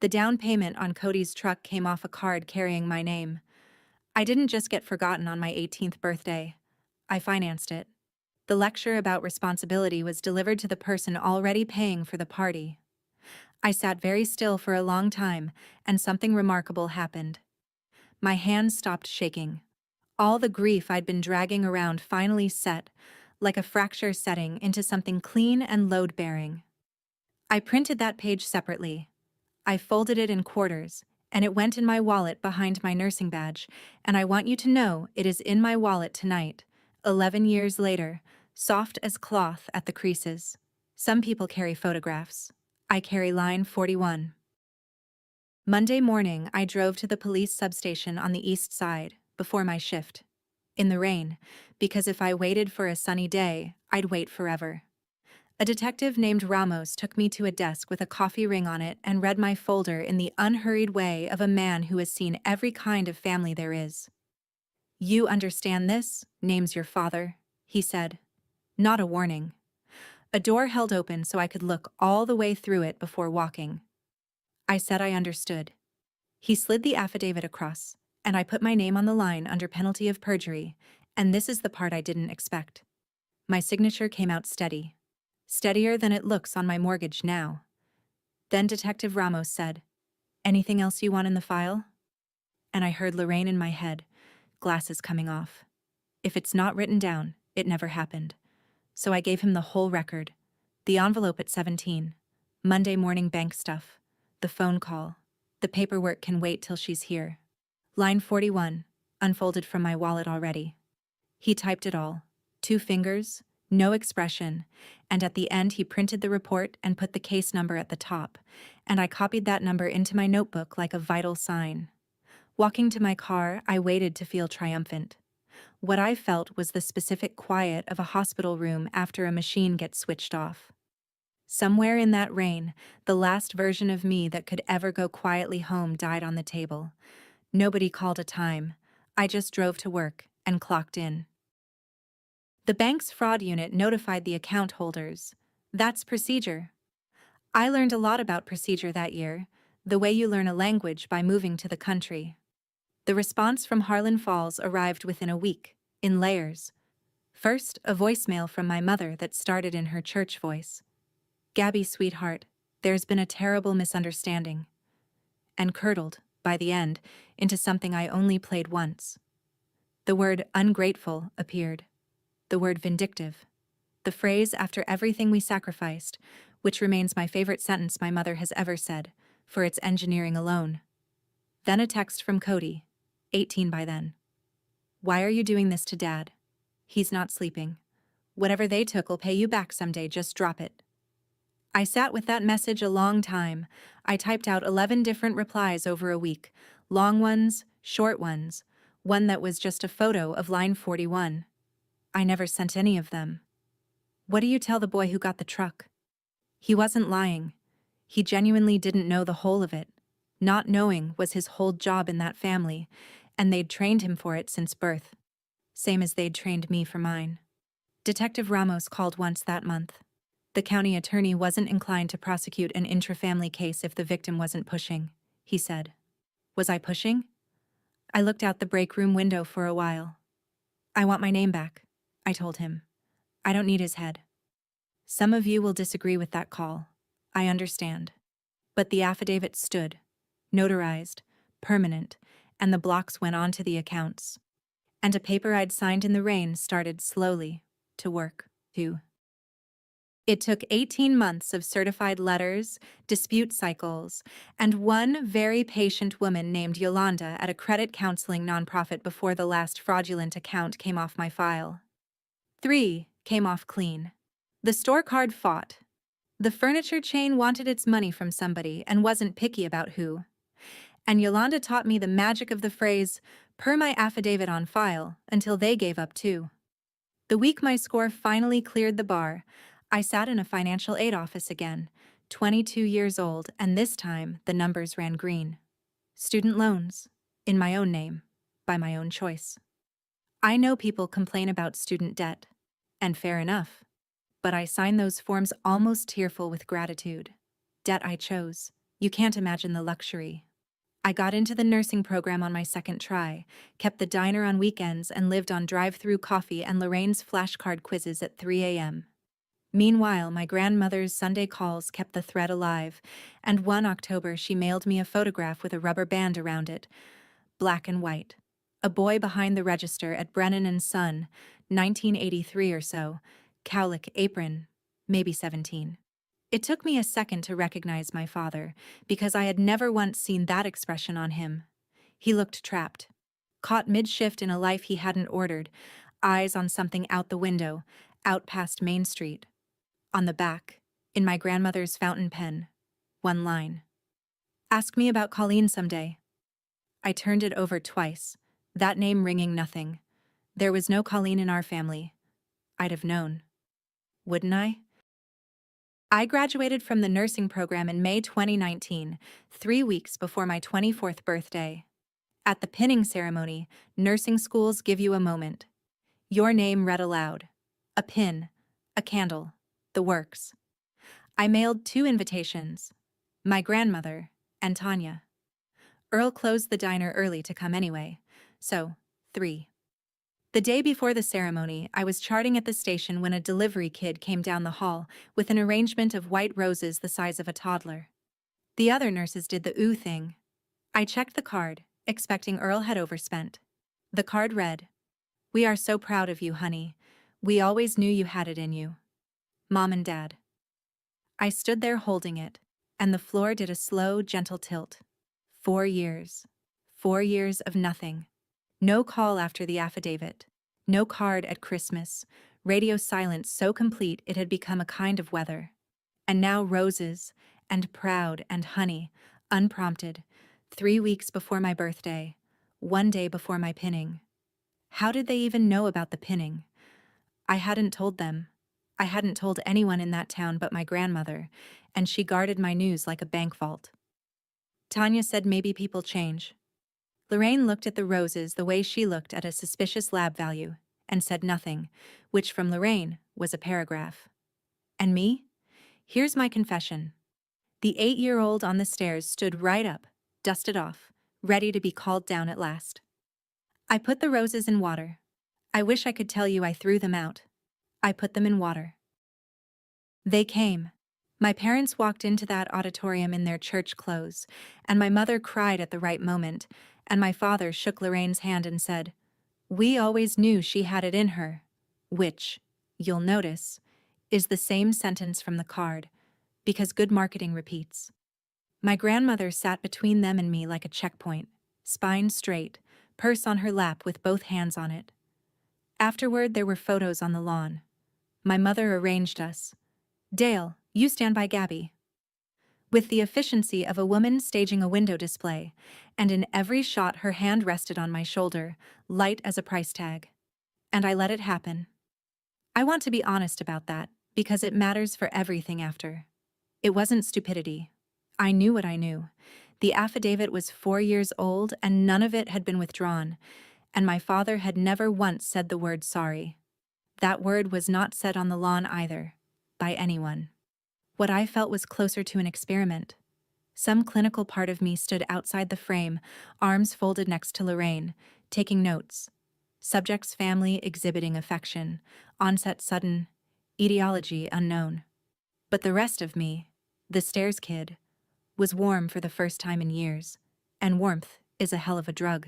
The down payment on Cody's truck came off a card carrying my name. I didn't just get forgotten on my 18th birthday. I financed it. The lecture about responsibility was delivered to the person already paying for the party. I sat very still for a long time, and something remarkable happened. My hands stopped shaking. All the grief I'd been dragging around finally set, like a fracture setting, into something clean and load-bearing. I printed that page separately. I folded it in quarters, and it went in my wallet behind my nursing badge, and I want you to know it is in my wallet tonight, 11 years later, soft as cloth at the creases. Some people carry photographs. I carry line 41. Monday morning, I drove to the police substation on the east side, before my shift. In the rain, because if I waited for a sunny day, I'd wait forever. A detective named Ramos took me to a desk with a coffee ring on it and read my folder in the unhurried way of a man who has seen every kind of family there is. "You understand this? Name's your father," he said. Not a warning. A door held open so I could look all the way through it before walking. I said I understood. He slid the affidavit across, and I put my name on the line under penalty of perjury, and this is the part I didn't expect. My signature came out steady. Steadier than it looks on my mortgage now. Then Detective Ramos said, "Anything else you want in the file?" And I heard Lorraine in my head, glasses coming off. If it's not written down, it never happened. So I gave him the whole record. The envelope at 17. Monday morning bank stuff. The phone call. The paperwork can wait till she's here. Line 41, unfolded from my wallet already. He typed it all. 2 fingers, no expression, and at the end he printed the report and put the case number at the top, and I copied that number into my notebook like a vital sign. Walking to my car, I waited to feel triumphant. What I felt was the specific quiet of a hospital room after a machine gets switched off. Somewhere in that rain, the last version of me that could ever go quietly home died on the table. Nobody called a time. I just drove to work and clocked in. The bank's fraud unit notified the account holders. That's procedure. I learned a lot about procedure that year, the way you learn a language by moving to the country. The response from Harlan Falls arrived within a week, in layers. First, a voicemail from my mother that started in her church voice. "Gabby, sweetheart, there's been a terrible misunderstanding." And curdled, by the end, into something I only played once. The word ungrateful appeared. The word vindictive. The phrase after everything we sacrificed, which remains my favorite sentence my mother has ever said, for its engineering alone. Then a text from Cody, 18 by then. "Why are you doing this to Dad? He's not sleeping. Whatever they took will pay you back someday, just drop it." I sat with that message a long time. I typed out 11 different replies over a week, long ones, short ones, one that was just a photo of line 41. I never sent any of them. What do you tell the boy who got the truck? He wasn't lying. He genuinely didn't know the whole of it. Not knowing was his whole job in that family, and they'd trained him for it since birth. Same as they'd trained me for mine. Detective Ramos called once that month. The county attorney wasn't inclined to prosecute an intra-family case if the victim wasn't pushing, he said. Was I pushing? I looked out the break room window for a while. "I want my name back," I told him. "I don't need his head." Some of you will disagree with that call. I understand. But the affidavit stood, notarized, permanent, and the blocks went onto the accounts. And a paper I'd signed in the rain started slowly to work, too. It took 18 months of certified letters, dispute cycles, and one very patient woman named Yolanda at a credit counseling nonprofit before the last fraudulent account came off my file. 3 came off clean. The store card fought. The furniture chain wanted its money from somebody and wasn't picky about who. And Yolanda taught me the magic of the phrase, per my affidavit on file, until they gave up too. The week my score finally cleared the bar, I sat in a financial aid office again, 22 years old, and this time the numbers ran green. Student loans, in my own name, by my own choice. I know people complain about student debt, and fair enough, but I signed those forms almost tearful with gratitude. Debt I chose. You can't imagine the luxury. I got into the nursing program on my second try, kept the diner on weekends, and lived on drive-through coffee and Lorraine's flashcard quizzes at 3 a.m. Meanwhile, my grandmother's Sunday calls kept the thread alive, and one October she mailed me a photograph with a rubber band around it, black and white. A boy behind the register at Brennan and Son, 1983 or so, cowlick apron, maybe 17. It took me a second to recognize my father, because I had never once seen that expression on him. He looked trapped, caught mid-shift in a life he hadn't ordered, eyes on something out the window, out past Main Street. On the back, in my grandmother's fountain pen, one line. Ask me about Colleen someday. I turned it over twice, that name ringing nothing. There was no Colleen in our family. I'd have known. Wouldn't I? I graduated from the nursing program in May 2019, 3 weeks before my 24th birthday. At the pinning ceremony, nursing schools give you a moment. Your name read aloud. A pin, a candle, the works. I mailed 2 invitations. My grandmother and Tanya. Earl closed the diner early to come anyway, so 3. The day before the ceremony, I was charting at the station when a delivery kid came down the hall with an arrangement of white roses the size of a toddler. The other nurses did the ooh thing. I checked the card, expecting Earl had overspent. The card read, "We are so proud of you, honey. We always knew you had it in you. Mom and Dad." I stood there holding it, and the floor did a slow, gentle tilt. 4 years. 4 years of nothing. No call after the affidavit. No card at Christmas. Radio silence so complete it had become a kind of weather. And now roses, and proud, and honey, unprompted, 3 weeks before my birthday, 1 day before my pinning. How did they even know about the pinning? I hadn't told them. I hadn't told anyone in that town but my grandmother, and she guarded my news like a bank vault. Tanya said maybe people change. Lorraine looked at the roses the way she looked at a suspicious lab value, and said nothing, which from Lorraine was a paragraph. And me? Here's my confession. The 8-year-old on the stairs stood right up, dusted off, ready to be called down at last. I put the roses in water. I wish I could tell you I threw them out. I put them in water. They came. My parents walked into that auditorium in their church clothes, and my mother cried at the right moment, and my father shook Lorraine's hand and said, "We always knew she had it in her," which, you'll notice, is the same sentence from the card, because good marketing repeats. My grandmother sat between them and me like a checkpoint, spine straight, purse on her lap with both hands on it. Afterward, there were photos on the lawn. My mother arranged us. "Dale, you stand by Gabby." With the efficiency of a woman staging a window display, and in every shot her hand rested on my shoulder, light as a price tag. And I let it happen. I want to be honest about that, because it matters for everything after. It wasn't stupidity. I knew what I knew. The affidavit was 4 years old and none of it had been withdrawn, and my father had never once said the word sorry. That word was not said on the lawn either, by anyone. What I felt was closer to an experiment. Some clinical part of me stood outside the frame, arms folded next to Lorraine, taking notes. Subject's family exhibiting affection, onset sudden, etiology unknown. But the rest of me, the stairs kid, was warm for the first time in years, and warmth is a hell of a drug.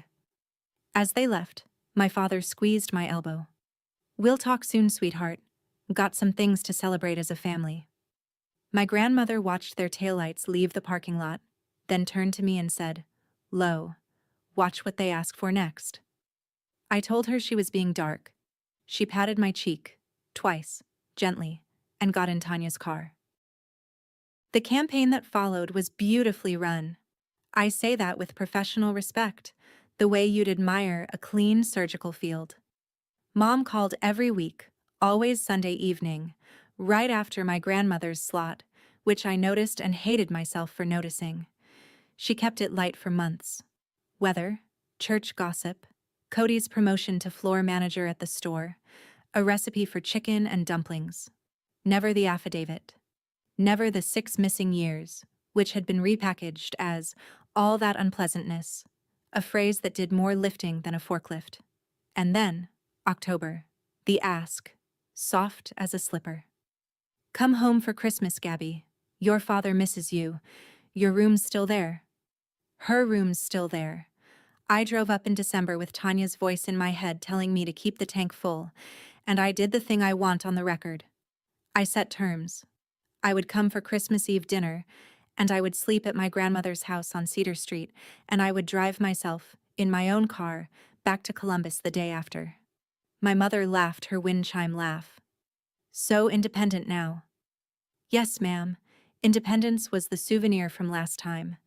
As they left, my father squeezed my elbow. We'll talk soon, sweetheart. Got some things to celebrate as a family. My grandmother watched their taillights leave the parking lot, then turned to me and said, "Lo, watch what they ask for next." I told her she was being dark. She patted my cheek, twice, gently, and got in Tanya's car. The campaign that followed was beautifully run. I say that with professional respect, the way you'd admire a clean surgical field. Mom called every week, always Sunday evening, right after my grandmother's slot, which I noticed and hated myself for noticing. She kept it light for months. Weather, church gossip, Cody's promotion to floor manager at the store, a recipe for chicken and dumplings. Never the affidavit. Never the 6 missing years, which had been repackaged as all that unpleasantness, a phrase that did more lifting than a forklift. And then, October, the ask, soft as a slipper. "Come home for Christmas, Gabby. Your father misses you. Your room's still there." Her room's still there. I drove up in December with Tanya's voice in my head telling me to keep the tank full, and I did the thing I want on the record. I set terms. I would come for Christmas Eve dinner, and I would sleep at my grandmother's house on Cedar Street, and I would drive myself, in my own car, back to Columbus the day after. My mother laughed her wind chime laugh. "So independent now." "Yes, ma'am. Independence was the souvenir from last time.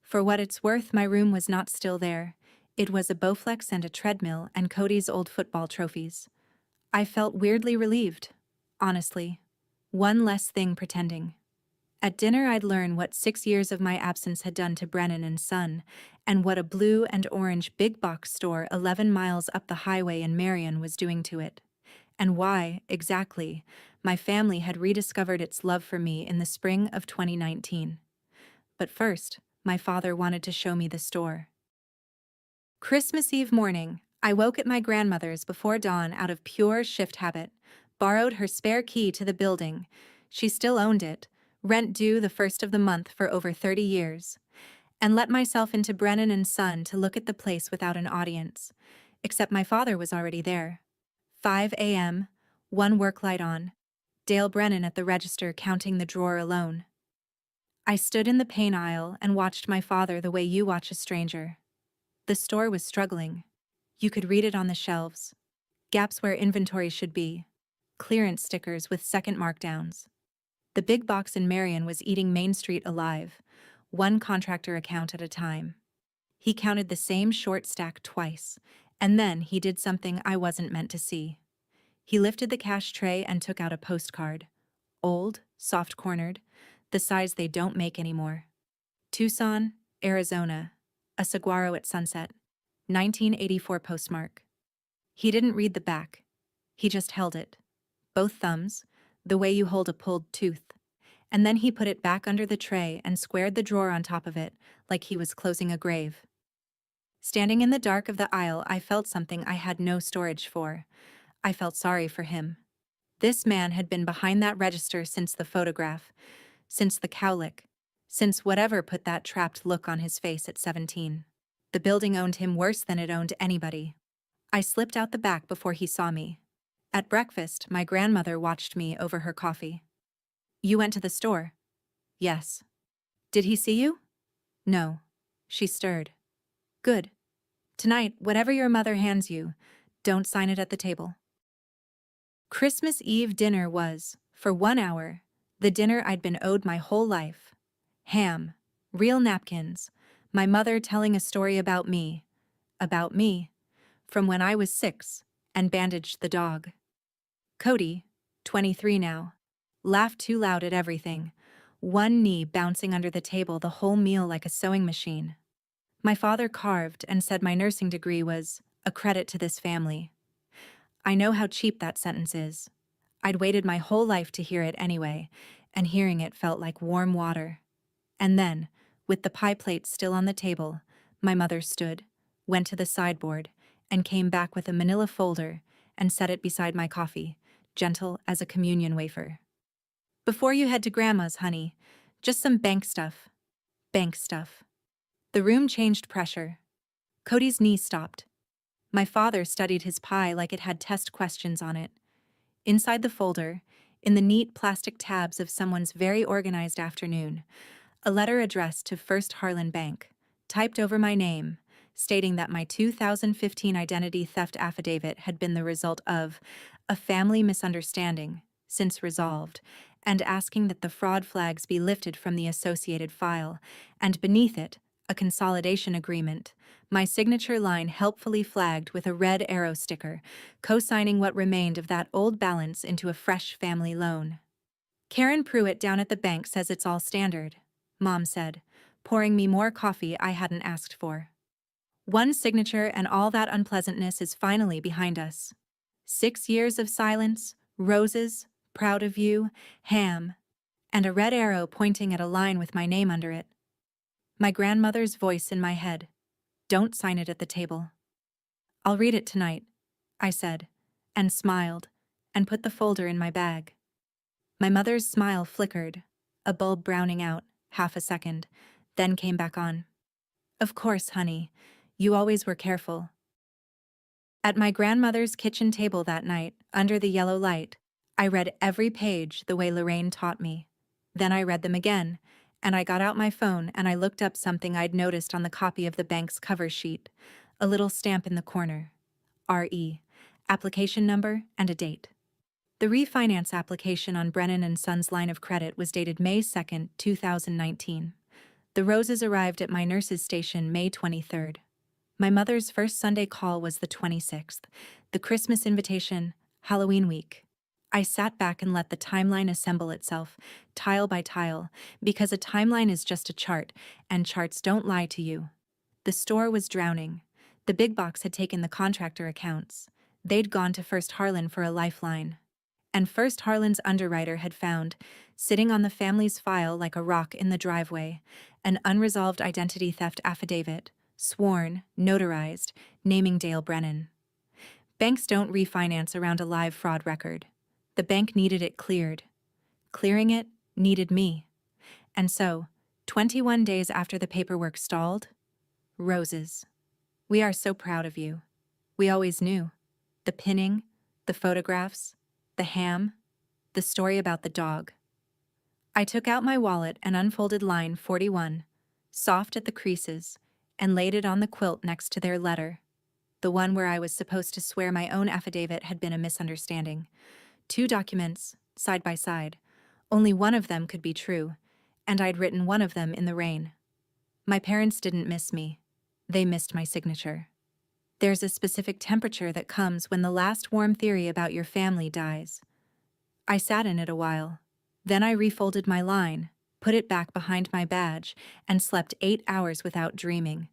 For what it's worth, my room was not still there. It was a Bowflex and a treadmill and Cody's old football trophies. I felt weirdly relieved, honestly. One less thing pretending. At dinner I'd learn what 6 years of my absence had done to Brennan and Son, and what a blue and orange big box store 11 miles up the highway in Marion was doing to it. And why, exactly, my family had rediscovered its love for me in the spring of 2019. But first, my father wanted to show me the store. Christmas Eve morning, I woke at my grandmother's before dawn out of pure shift habit, borrowed her spare key to the building. She still owned it, rent due the first of the month for over 30 years, and let myself into Brennan and Son to look at the place without an audience, except my father was already there. 5 a.m., one work light on, Dale Brennan at the register counting the drawer alone. I stood in the paint aisle and watched my father the way you watch a stranger. The store was struggling. You could read it on the shelves. Gaps where inventory should be. Clearance stickers with second markdowns. The big box in Marion was eating Main Street alive, one contractor account at a time. He counted the same short stack twice, and then he did something I wasn't meant to see. He lifted the cash tray and took out a postcard. Old, soft-cornered, the size they don't make anymore. Tucson, Arizona, a saguaro at sunset, 1984 postmark. He didn't read the back. He just held it. Both thumbs, the way you hold a pulled tooth. And then he put it back under the tray and squared the drawer on top of it, like he was closing a grave. Standing in the dark of the aisle, I felt something I had no storage for. I felt sorry for him. This man had been behind that register since the photograph, since the cowlick, since whatever put that trapped look on his face at 17. The building owned him worse than it owned anybody. I slipped out the back before he saw me. At breakfast, my grandmother watched me over her coffee. "You went to the store?" "Yes." "Did he see you?" "No." She stirred. "Good. Tonight, whatever your mother hands you, don't sign it at the table." Christmas Eve dinner was, for 1 hour, the dinner I'd been owed my whole life. Ham, real napkins, my mother telling a story about me, from when I was 6, and bandaged the dog. Cody, 23 now, laughed too loud at everything, one knee bouncing under the table the whole meal like a sewing machine. My father carved and said my nursing degree was a credit to this family. I know how cheap that sentence is. I'd waited my whole life to hear it anyway, and hearing it felt like warm water. And then, with the pie plate still on the table, my mother stood, went to the sideboard, and came back with a manila folder and set it beside my coffee, gentle as a communion wafer. "Before you head to Grandma's, honey, just some bank stuff." Bank stuff. The room changed pressure. Cody's knee stopped. My father studied his pie like it had test questions on it. Inside the folder, in the neat plastic tabs of someone's very organized afternoon, a letter addressed to First Harlan Bank, typed over my name, stating that my 2015 identity theft affidavit had been the result of a family misunderstanding, since resolved, and asking that the fraud flags be lifted from the associated file, and beneath it, a consolidation agreement, my signature line helpfully flagged with a red arrow sticker, co-signing what remained of that old balance into a fresh family loan. Karen Pruitt down at the bank says it's all standard, Mom said, pouring me more coffee I hadn't asked for. One signature and all that unpleasantness is finally behind us. 6 years of silence, roses, proud of you, ham, and a red arrow pointing at a line with my name under it. My grandmother's voice in my head. Don't sign it at the table. I'll read it tonight, I said, and smiled, and put the folder in my bag. My mother's smile flickered, a bulb browning out, half a second, then came back on. Of course, honey, you always were careful. At my grandmother's kitchen table that night, under the yellow light, I read every page the way Lorraine taught me. Then I read them again, and I got out my phone and I looked up something I'd noticed on the copy of the bank's cover sheet, a little stamp in the corner. RE, application number, and a date. The refinance application on Brennan and Sons line of credit was dated May 2, 2019. The roses arrived at my nurse's station May 23rd. My mother's first Sunday call was the 26th, the Christmas invitation, Halloween week. I sat back and let the timeline assemble itself, tile by tile, because a timeline is just a chart, and charts don't lie to you. The store was drowning. The big box had taken the contractor accounts. They'd gone to First Harlan for a lifeline. And First Harlan's underwriter had found, sitting on the family's file like a rock in the driveway, an unresolved identity theft affidavit, sworn, notarized, naming Dale Brennan. Banks don't refinance around a live fraud record. The bank needed it cleared. Clearing it needed me. And so, 21 days after the paperwork stalled, roses. We are so proud of you. We always knew. The pinning, the photographs, the ham, the story about the dog. I took out my wallet and unfolded line 41, soft at the creases, and laid it on the quilt next to their letter, the one where I was supposed to swear my own affidavit had been a misunderstanding. 2 documents, side by side. Only one of them could be true, and I'd written one of them in the rain. My parents didn't miss me. They missed my signature. There's a specific temperature that comes when the last warm theory about your family dies. I sat in it a while. Then I refolded my line, put it back behind my badge, and slept 8 hours without dreaming,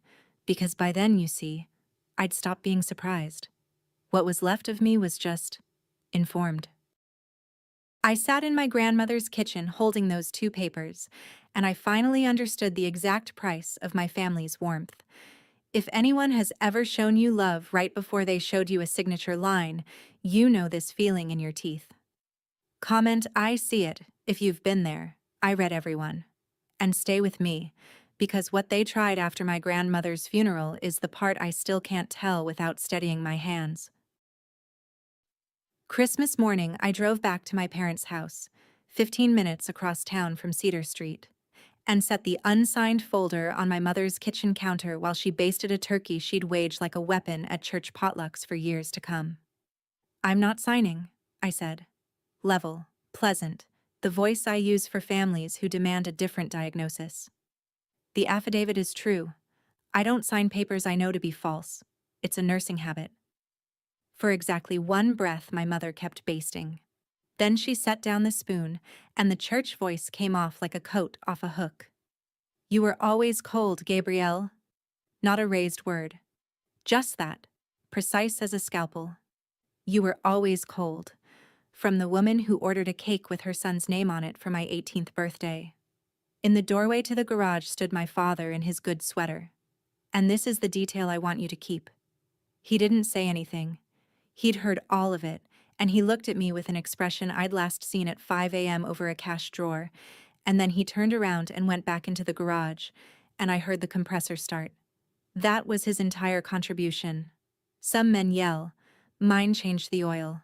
because by then, you see, I'd stopped being surprised. What was left of me was just informed. I sat in my grandmother's kitchen holding those 2 papers, and I finally understood the exact price of my family's warmth. If anyone has ever shown you love right before they showed you a signature line, you know this feeling in your teeth. Comment "I see it" if you've been there. I read everyone. And stay with me, because what they tried after my grandmother's funeral is the part I still can't tell without steadying my hands. Christmas morning, I drove back to my parents' house, 15 minutes across town from Cedar Street, and set the unsigned folder on my mother's kitchen counter while she basted a turkey she'd waged like a weapon at church potlucks for years to come. I'm not signing, I said. Level, pleasant, the voice I use for families who demand a different diagnosis. The affidavit is true. I don't sign papers I know to be false. It's a nursing habit. For exactly 1 breath, my mother kept basting. Then she set down the spoon, and the church voice came off like a coat off a hook. You were always cold, Gabrielle. Not a raised word. Just that, precise as a scalpel. You were always cold. From the woman who ordered a cake with her son's name on it for my 18th birthday. In the doorway to the garage stood my father in his good sweater. And this is the detail I want you to keep. He didn't say anything. He'd heard all of it, and he looked at me with an expression I'd last seen at 5 a.m. over a cash drawer, and then he turned around and went back into the garage, and I heard the compressor start. That was his entire contribution. Some men yell. Mine changed the oil.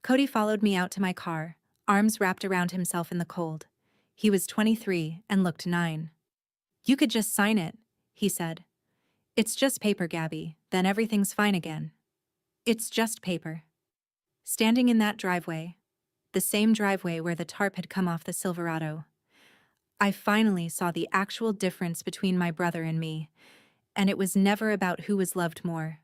Cody followed me out to my car, arms wrapped around himself in the cold. He was 23 and looked 9. You could just sign it, he said. It's just paper, Gabby, then everything's fine again. It's just paper. Standing in that driveway, the same driveway where the tarp had come off the Silverado, I finally saw the actual difference between my brother and me, and it was never about who was loved more.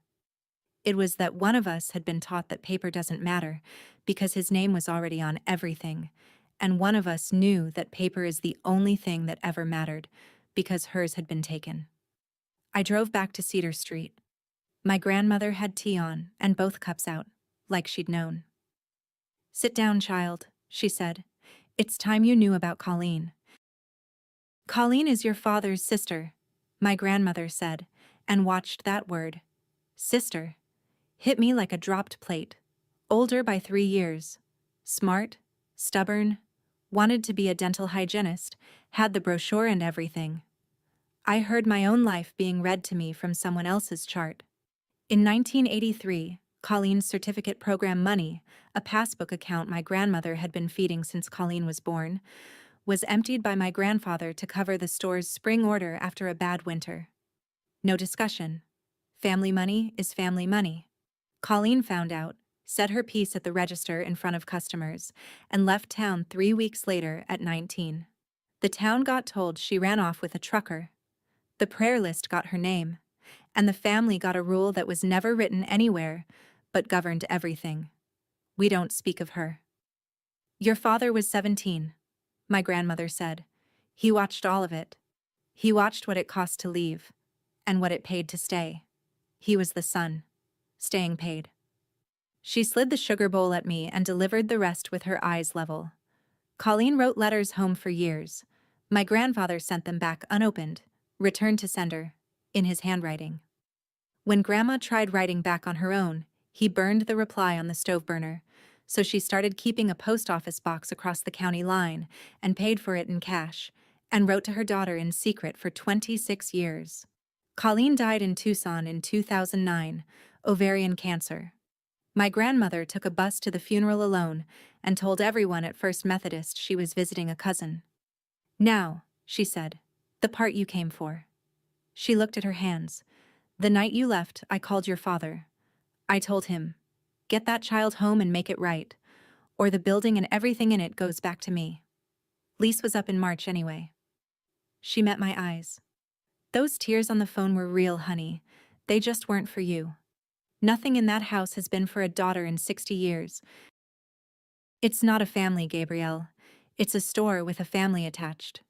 It was that one of us had been taught that paper doesn't matter because his name was already on everything, and one of us knew that paper is the only thing that ever mattered because hers had been taken. I drove back to Cedar Street. My grandmother had tea on and both cups out, like she'd known. Sit down, child, she said. It's time you knew about Colleen. Colleen is your father's sister, my grandmother said, and watched that word, sister, hit me like a dropped plate. Older by 3 years. Smart, stubborn, wanted to be a dental hygienist, had the brochure and everything. I heard my own life being read to me from someone else's chart. In 1983, Colleen's certificate program money, a passbook account my grandmother had been feeding since Colleen was born, was emptied by my grandfather to cover the store's spring order after a bad winter. No discussion. Family money is family money. Colleen found out, said her piece at the register in front of customers, and left town 3 weeks later at 19. The town got told she ran off with a trucker. The prayer list got her name, and the family got a rule that was never written anywhere, but governed everything. We don't speak of her. Your father was 17, my grandmother said. He watched all of it. He watched what it cost to leave, and what it paid to stay. He was the son, staying paid. She slid the sugar bowl at me and delivered the rest with her eyes level. Colleen wrote letters home for years. My grandfather sent them back unopened, returned to sender, in his handwriting. When Grandma tried writing back on her own, he burned the reply on the stove burner, so she started keeping a post office box across the county line and paid for it in cash, and wrote to her daughter in secret for 26 years. Colleen died in Tucson in 2009, ovarian cancer. My grandmother took a bus to the funeral alone and told everyone at First Methodist she was visiting a cousin. Now, she said, the part you came for. She looked at her hands. The night you left, I called your father. I told him, get that child home and make it right, or the building and everything in it goes back to me. Lease was up in March anyway. She met my eyes. Those tears on the phone were real, honey. They just weren't for you. Nothing in that house has been for a daughter in 60 years. It's not a family, Gabrielle. It's a store with a family attached.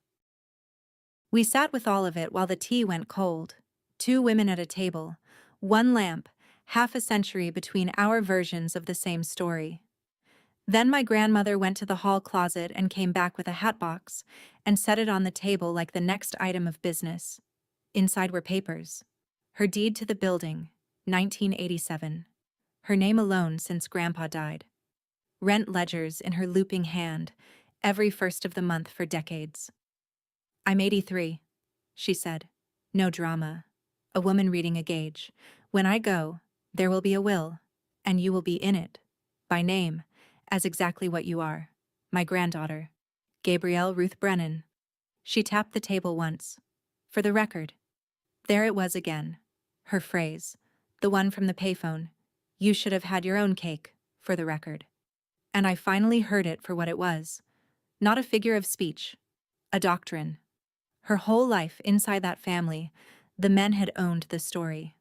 We sat with all of it while the tea went cold. 2 women at a table, 1 lamp, half a century between our versions of the same story. Then my grandmother went to the hall closet and came back with a hat box and set it on the table like the next item of business. Inside were papers. Her deed to the building, 1987. Her name alone since Grandpa died. Rent ledgers in her looping hand, every first of the month for decades. I'm 83, she said. No drama. A woman reading a gauge. When I go, there will be a will, and you will be in it, by name, as exactly what you are, my granddaughter, Gabrielle Ruth Brennan. She tapped the table once. For the record. There it was again. Her phrase, the one from the payphone, you should have had your own cake, for the record. And I finally heard it for what it was. Not a figure of speech. A doctrine. Her whole life inside that family, the men had owned the story.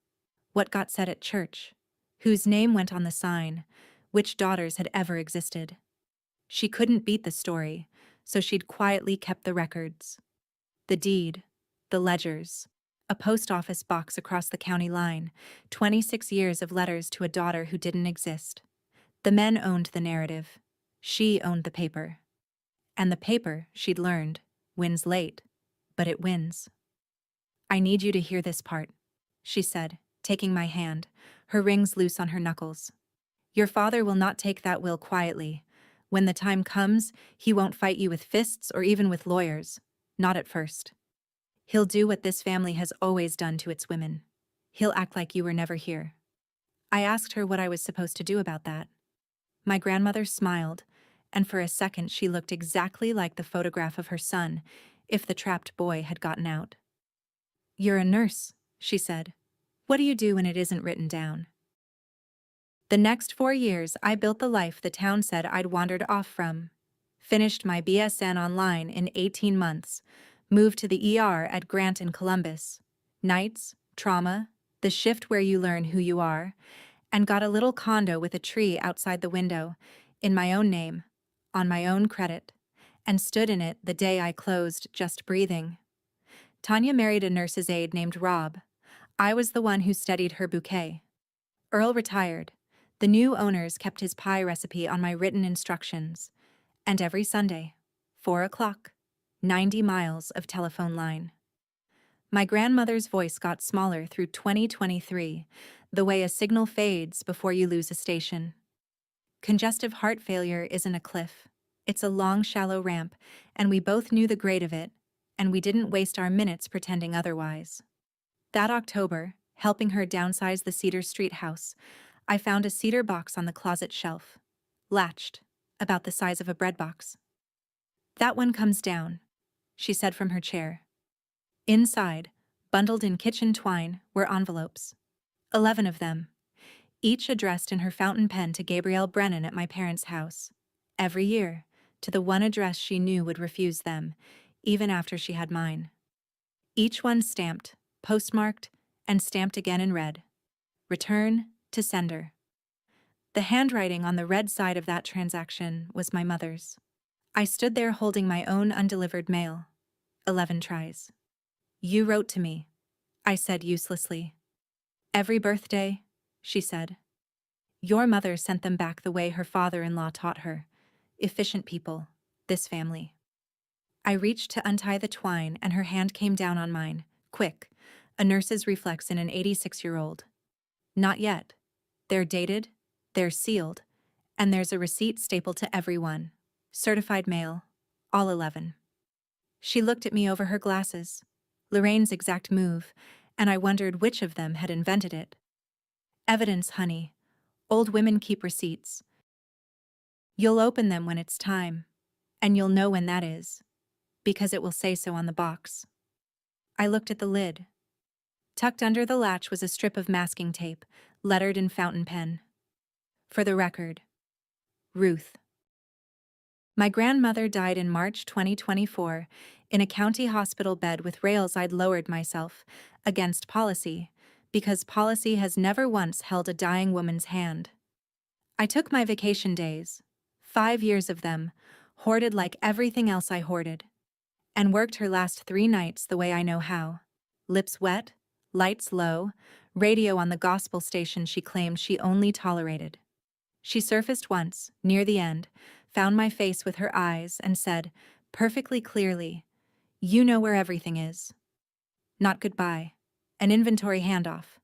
What got said at church? Whose name went on the sign? Which daughters had ever existed? She couldn't beat the story, so she'd quietly kept the records. The deed, the ledgers, a post office box across the county line, 26 years of letters to a daughter who didn't exist. The men owned the narrative. She owned the paper. And the paper, she'd learned, wins late, but it wins. I need you to hear this part, she said, taking my hand, her rings loose on her knuckles. Your father will not take that will quietly. When the time comes, he won't fight you with fists or even with lawyers. Not at first. He'll do what this family has always done to its women. He'll act like you were never here. I asked her what I was supposed to do about that. My grandmother smiled, and for a second she looked exactly like the photograph of her son, if the trapped boy had gotten out. "You're a nurse," she said. "What do you do when it isn't written down?" The next 4 years, I built the life the town said I'd wandered off from. Finished my BSN online in 18 months, moved to the ER at Grant in Columbus. Nights, trauma, the shift where you learn who you are, and got a little condo with a tree outside the window, in my own name, on my own credit, and stood in it the day I closed Just Breathing. Tanya married a nurse's aide named Rob. I was the one who steadied her bouquet. Earl retired. The new owners kept his pie recipe on my written instructions. And every Sunday, 4 o'clock, 90 miles of telephone line. My grandmother's voice got smaller through 2023, the way a signal fades before you lose a station. Congestive heart failure isn't a cliff. It's a long, shallow ramp, and we both knew the grade of it, and we didn't waste our minutes pretending otherwise. That October, helping her downsize the Cedar Street house, I found a cedar box on the closet shelf, latched, about the size of a bread box. "That one comes down," she said from her chair. Inside, bundled in kitchen twine, were envelopes. 11 of them, each addressed in her fountain pen to Gabrielle Brennan at my parents' house. Every year, to the one address she knew would refuse them, even after she had mine. Each one stamped, postmarked, and stamped again in red. Return to sender. The handwriting on the red side of that transaction was my mother's. I stood there holding my own undelivered mail. 11 tries. "You wrote to me," I said uselessly. "Every birthday," she said. "Your mother sent them back the way her father-in-law taught her. Efficient people, this family." I reached to untie the twine and her hand came down on mine, quick, a nurse's reflex in an 86-year-old. "Not yet. They're dated, they're sealed, and there's a receipt stapled to every one. Certified mail, all 11. She looked at me over her glasses, Lorraine's exact move, and I wondered which of them had invented it. "Evidence, honey. Old women keep receipts. You'll open them when it's time, and you'll know when that is, because it will say so on the box." I looked at the lid. Tucked under the latch was a strip of masking tape, lettered in fountain pen. "For the record, Ruth." My grandmother died in March 2024 in a county hospital bed with rails I'd lowered myself, against policy, because policy has never once held a dying woman's hand. I took my vacation days, 5 years of them, hoarded like everything else I hoarded, and worked her last 3 nights the way I know how. Lips wet, lights low, radio on the gospel station she claimed she only tolerated. She surfaced once, near the end, found my face with her eyes, and said, perfectly clearly, "You know where everything is." Not goodbye, an inventory handoff.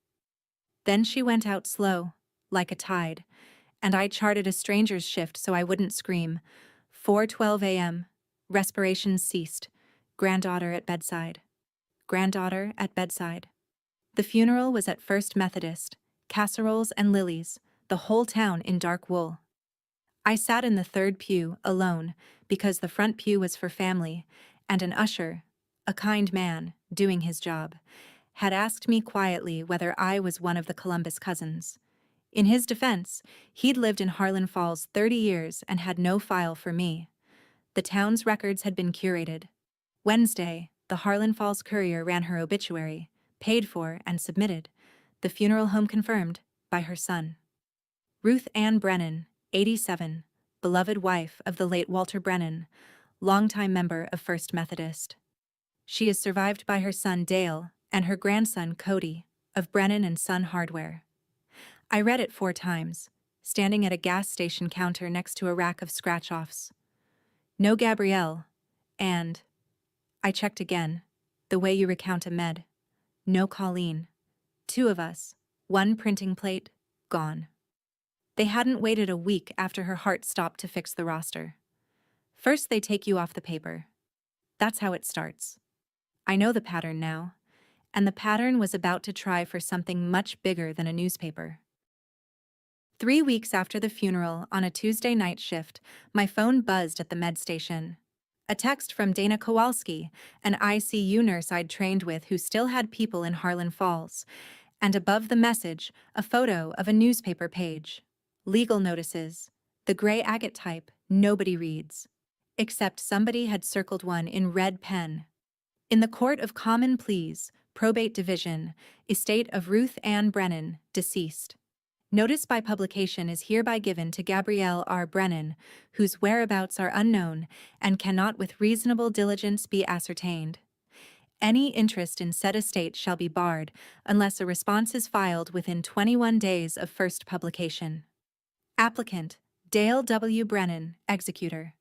Then she went out slow, like a tide, and I charted a stranger's shift so I wouldn't scream. 4:12 a.m., respirations ceased, granddaughter at bedside. Granddaughter at bedside. The funeral was at First Methodist, casseroles and lilies, the whole town in dark wool. I sat in the third pew, alone, because the front pew was for family, and an usher, a kind man, doing his job, had asked me quietly whether I was one of the Columbus cousins. In his defense, he'd lived in Harlan Falls 30 years and had no file for me. The town's records had been curated. Wednesday, the Harlan Falls Courier ran her obituary, paid for and submitted, the funeral home confirmed, by her son. Ruth Ann Brennan, 87, beloved wife of the late Walter Brennan, longtime member of First Methodist. She is survived by her son Dale and her grandson Cody, of Brennan and Son Hardware. I read it 4 times, standing at a gas station counter next to a rack of scratch-offs. No Gabrielle, and I checked again, the way you recount a med. No Colleen. 2 of us, 1 printing plate, gone. They hadn't waited a week after her heart stopped to fix the roster. First they take you off the paper. That's how it starts. I know the pattern now, and the pattern was about to try for something much bigger than a newspaper. 3 weeks after the funeral, on a Tuesday night shift, my phone buzzed at the med station. A text from Dana Kowalski, an ICU nurse I'd trained with who still had people in Harlan Falls, and above the message, a photo of a newspaper page. Legal notices. The gray agate type nobody reads. Except somebody had circled one in red pen. In the Court of Common Pleas, Probate Division, estate of Ruth Ann Brennan, deceased. Notice by publication is hereby given to Gabrielle R. Brennan, whose whereabouts are unknown and cannot with reasonable diligence be ascertained. Any interest in said estate shall be barred unless a response is filed within 21 days of first publication. Applicant, Dale W. Brennan, executor.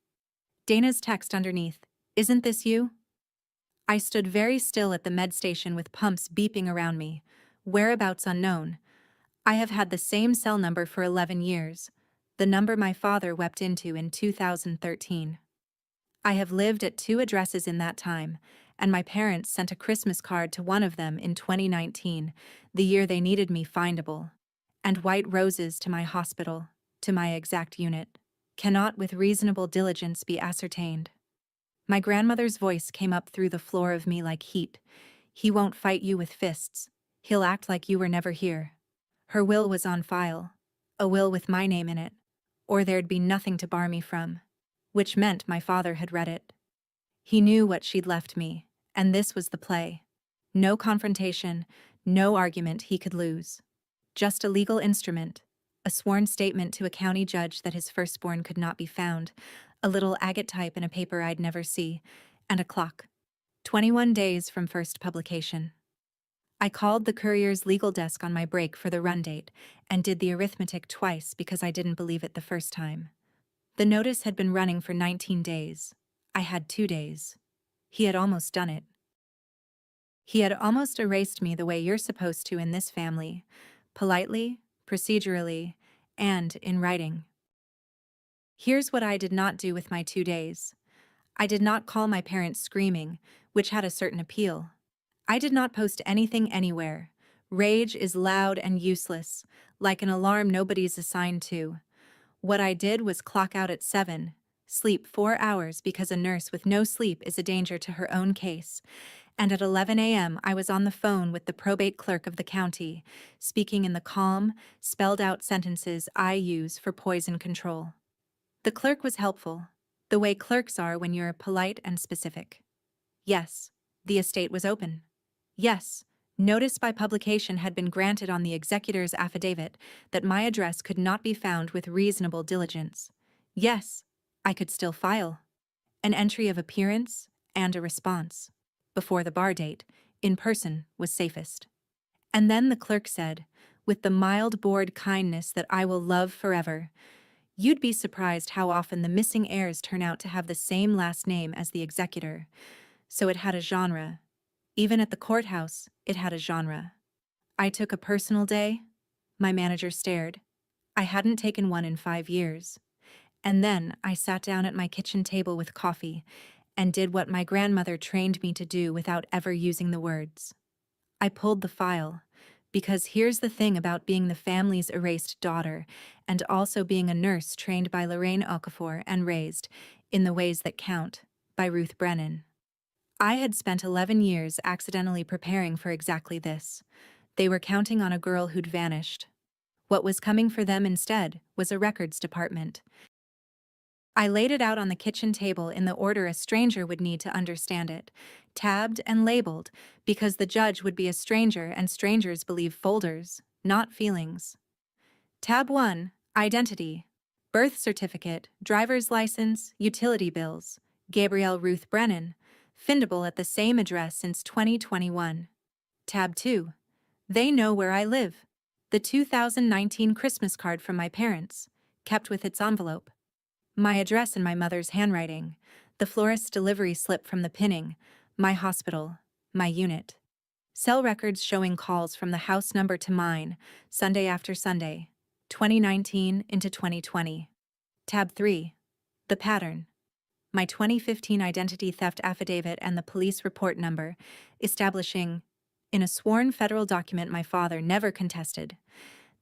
Dana's text underneath, "Isn't this you?" I stood very still at the med station with pumps beeping around me. Whereabouts unknown. I have had the same cell number for 11 years, the number my father wept into in 2013. I have lived at 2 addresses in that time, and my parents sent a Christmas card to one of them in 2019, the year they needed me findable, and white roses to my hospital, to my exact unit, cannot with reasonable diligence be ascertained. My grandmother's voice came up through the floor of me like heat. He won't fight you with fists. He'll act like you were never here. Her will was on file, a will with my name in it, or there'd be nothing to bar me from, which meant my father had read it. He knew what she'd left me, and this was the play. No confrontation, no argument he could lose. Just a legal instrument, a sworn statement to a county judge that his firstborn could not be found, a little agate type in a paper I'd never see, and a clock. 21 days from first publication. I called the courier's legal desk on my break for the run date and did the arithmetic twice because I didn't believe it the first time. The notice had been running for 19 days. I had 2 days. He had almost done it. He had almost erased me the way you're supposed to in this family, politely, procedurally, and in writing. Here's what I did not do with my 2 days. I did not call my parents screaming, which had a certain appeal. I did not post anything anywhere. Rage is loud and useless, like an alarm nobody's assigned to. What I did was clock out at 7, sleep 4 hours because a nurse with no sleep is a danger to her own case, and at 11 a.m. I was on the phone with the probate clerk of the county, speaking in the calm, spelled-out sentences I use for poison control. The clerk was helpful, the way clerks are when you're polite and specific. Yes, the estate was open. Yes, notice by publication had been granted on the executor's affidavit that my address could not be found with reasonable diligence. Yes, I could still file an entry of appearance and a response. Before the bar date, in person was safest. And then the clerk said, with the mild bored kindness that I will love forever, "You'd be surprised how often the missing heirs turn out to have the same last name as the executor." So it had a genre. Even at the courthouse, it had a genre. I took a personal day. My manager stared. I hadn't taken one in 5 years. And then I sat down at my kitchen table with coffee and did what my grandmother trained me to do without ever using the words. I pulled the file, because here's the thing about being the family's erased daughter and also being a nurse trained by Lorraine Okafor and raised, in the ways that count, by Ruth Brennan. I had spent 11 years accidentally preparing for exactly this. They were counting on a girl who'd vanished. What was coming for them instead was a records department. I laid it out on the kitchen table in the order a stranger would need to understand it, tabbed and labeled, because the judge would be a stranger and strangers believe folders, not feelings. Tab 1, Identity. Birth certificate, driver's license, utility bills. Gabrielle Ruth Brennan. Findable at the same address since 2021. Tab 2. They know where I live. The 2019 Christmas card from my parents, kept with its envelope. My address in my mother's handwriting. The florist's delivery slip from the pinning. My hospital. My unit. Cell records showing calls from the house number to mine, Sunday after Sunday, 2019 into 2020. Tab 3. The pattern. My 2015 identity theft affidavit and the police report number, establishing in a sworn federal document my father never contested,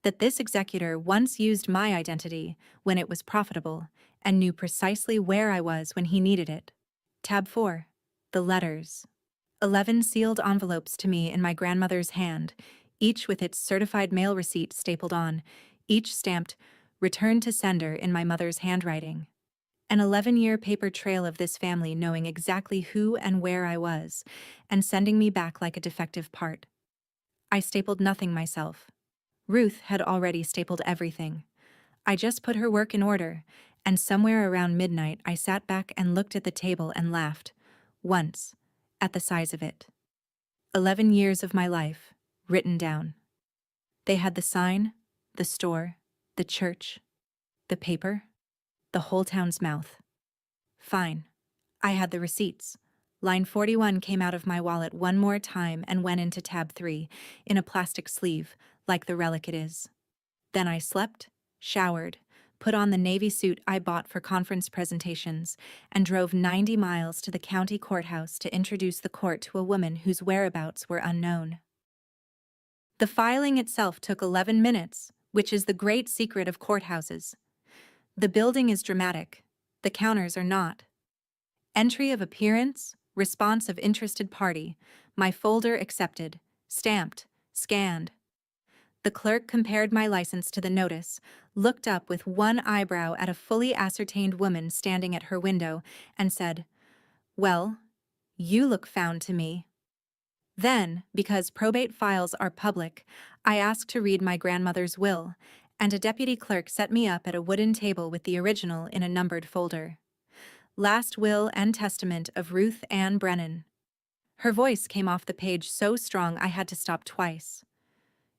that this executor once used my identity when it was profitable and knew precisely where I was when he needed it. Tab 4. The letters. 11 sealed envelopes to me in my grandmother's hand, each with its certified mail receipt stapled on, each stamped, "Return to sender" in my mother's handwriting. An 11-year paper trail of this family knowing exactly who and where I was, and sending me back like a defective part. I stapled nothing myself. Ruth had already stapled everything. I just put her work in order, and somewhere around midnight I sat back and looked at the table and laughed. Once, at the size of it. 11 years of my life, written down. They had the sign, the store, the church, the paper, the whole town's mouth. Fine. I had the receipts. Line 41 came out of my wallet one more time and went into tab 3, in a plastic sleeve, like the relic it is. Then I slept, showered, put on the navy suit I bought for conference presentations, and drove 90 miles to the county courthouse to introduce the court to a woman whose whereabouts were unknown. The filing itself took 11 minutes, which is the great secret of courthouses. The building is dramatic. The counters are not. Entry of appearance, response of interested party, my folder accepted, stamped, scanned. The clerk compared my license to the notice, looked up with one eyebrow at a fully ascertained woman standing at her window, and said, "Well, you look found to me." Then, because probate files are public, I asked to read my grandmother's will, and a deputy clerk set me up at a wooden table with the original in a numbered folder. Last Will and Testament of Ruth Ann Brennan. Her voice came off the page so strong I had to stop twice.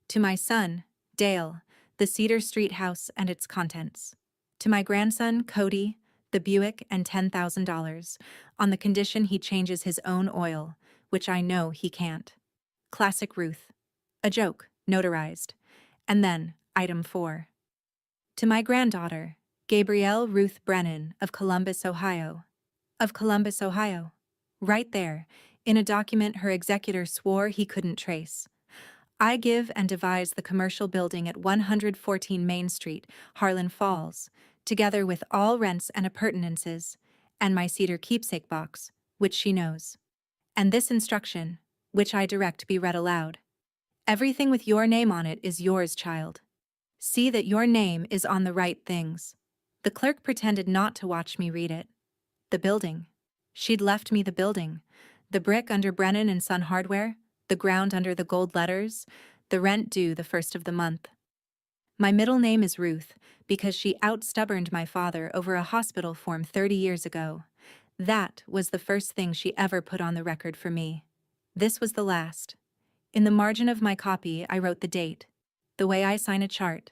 To my son, Dale, the Cedar Street house and its contents. To my grandson, Cody, the Buick and $10,000, on the condition he changes his own oil, which I know he can't. Classic Ruth. A joke, notarized. And then, item 4. To my granddaughter, Gabrielle Ruth Brennan of Columbus, Ohio. Of Columbus, Ohio. Right there, in a document her executor swore he couldn't trace. I give and devise the commercial building at 114 Main Street, Harlan Falls, together with all rents and appurtenances, and my cedar keepsake box, which she knows. And this instruction, which I direct be read aloud. Everything with your name on it is yours, child. See that your name is on the right things. The clerk pretended not to watch me read it. The building. She'd left me the building. The brick under Brennan and Son Hardware, the ground under the gold letters, the rent due the first of the month. My middle name is Ruth, because she outstubborned my father over a hospital form 30 years ago. That was the first thing she ever put on the record for me. This was the last. In the margin of my copy, I wrote the date, the way I sign a chart.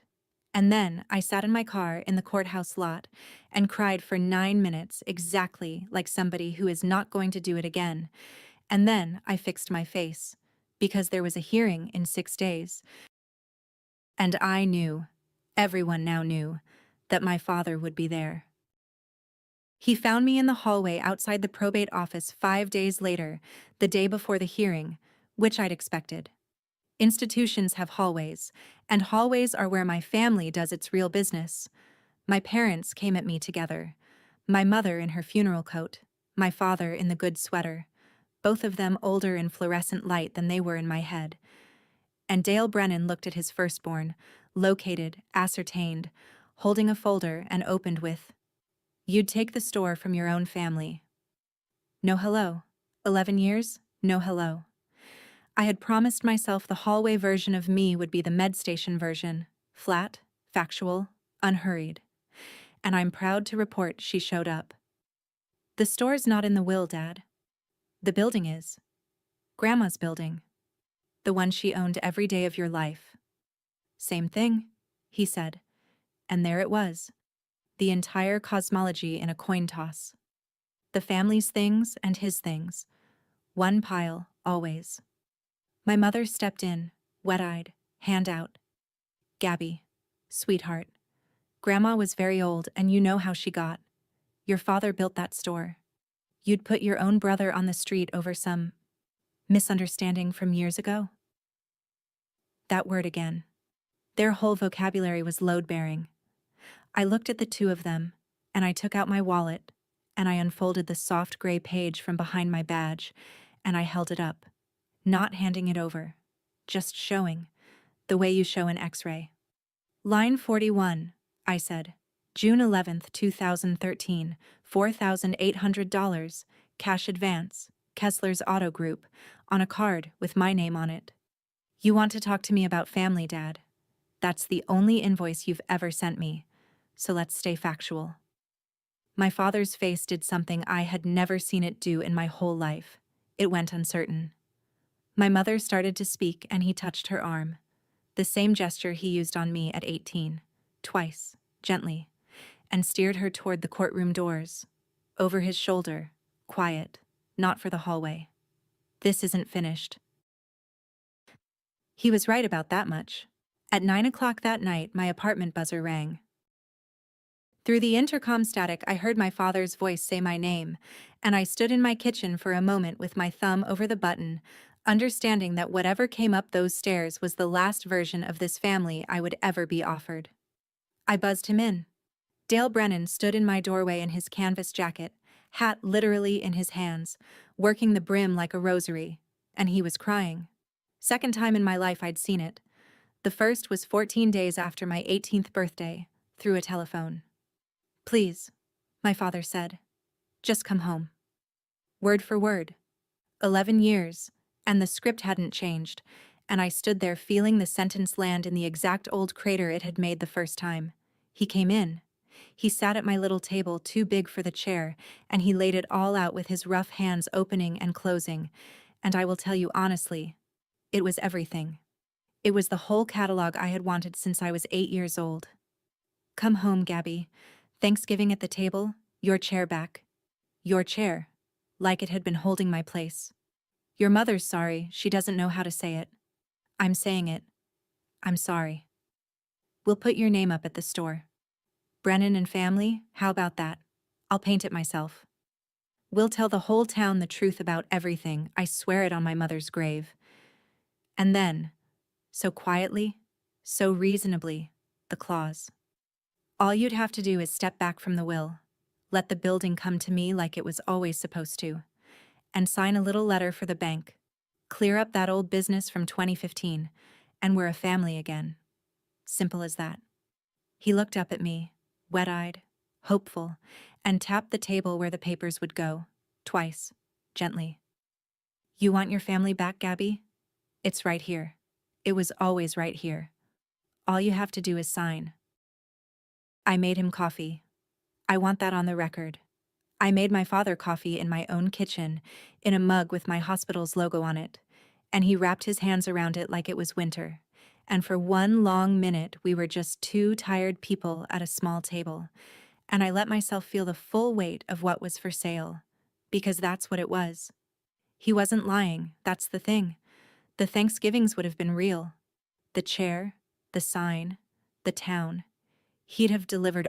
And then I sat in my car in the courthouse lot and cried for 9 minutes exactly like somebody who is not going to do it again. And then I fixed my face, because there was a hearing in 6 days. And I knew, everyone now knew, that my father would be there. He found me in the hallway outside the probate office 5 days later, the day before the hearing, which I'd expected. Institutions have hallways, and hallways are where my family does its real business. My parents came at me together, my mother in her funeral coat, my father in the good sweater, both of them older in fluorescent light than they were in my head. And Dale Brennan looked at his firstborn, located, ascertained, holding a folder and opened with, "You'd take the store from your own family." No hello. 11 years, no hello. I had promised myself the hallway version of me would be the MedStation version, flat, factual, unhurried. And I'm proud to report she showed up. The store's not in the will, Dad. The building is. Grandma's building. The one she owned every day of your life. Same thing, he said. And there it was. The entire cosmology in a coin toss. The family's things and his things. One pile, always. My mother stepped in, wet-eyed, hand out. "Gabby, sweetheart. Grandma was very old and you know how she got. Your father built that store. You'd put your own brother on the street over some Misunderstanding from years ago? That word again. Their whole vocabulary was load-bearing. I looked at the two of them, and I took out my wallet, and I unfolded the soft gray page from behind my badge, and I held it up, not handing it over, just showing, the way you show an X-ray. Line 41, I said. June 11th, 2013, $4,800, cash advance, Kessler's Auto Group, on a card with my name on it. You want to talk to me about family, Dad? That's the only invoice you've ever sent me, so let's stay factual. My father's face did something I had never seen it do in my whole life. It went uncertain. My mother started to speak and he touched her arm. The same gesture he used on me at 18, twice, gently, and steered her toward the courtroom doors. Over his shoulder, quiet, not for the hallway. This isn't finished. He was right about that much. At 9 o'clock that night, my apartment buzzer rang. Through the intercom static, I heard my father's voice say my name, and I stood in my kitchen for a moment with my thumb over the button, understanding that whatever came up those stairs was the last version of this family I would ever be offered. I buzzed him in. Dale Brennan stood in my doorway in his canvas jacket, hat literally in his hands, working the brim like a rosary, and he was crying. Second time in my life I'd seen it. The first was 14 days after my 18th birthday, through a telephone. Please, my father said. Just come home. Word for word. 11 years, and the script hadn't changed, and I stood there feeling the sentence land in the exact old crater it had made the first time. He came in. He sat at my little table too big for the chair, and he laid it all out with his rough hands opening and closing, and I will tell you honestly, it was everything. It was the whole catalog I had wanted since I was 8 years old. Come home, Gabby. Thanksgiving at the table, your chair back. Your chair, like it had been holding my place. Your mother's sorry, she doesn't know how to say it. I'm saying it. I'm sorry. We'll put your name up at the store. Brennan and family, how about that? I'll paint it myself. We'll tell the whole town the truth about everything, I swear it on my mother's grave. And then, so quietly, so reasonably, the clause. All you'd have to do is step back from the will, let the building come to me like it was always supposed to, and sign a little letter for the bank. Clear up that old business from 2015, and we're a family again. Simple as that. He looked up at me, wet-eyed, hopeful, and tapped the table where the papers would go, twice, gently. You want your family back, Gabby? It's right here. It was always right here. All you have to do is sign. I made him coffee. I want that on the record. I made my father coffee in my own kitchen, in a mug with my hospital's logo on it, and he wrapped his hands around it like it was winter. And for one long minute, we were just two tired people at a small table, and I let myself feel the full weight of what was for sale, because that's what it was. He wasn't lying, that's the thing. The Thanksgivings would have been real. The chair, the sign, the town. He'd have delivered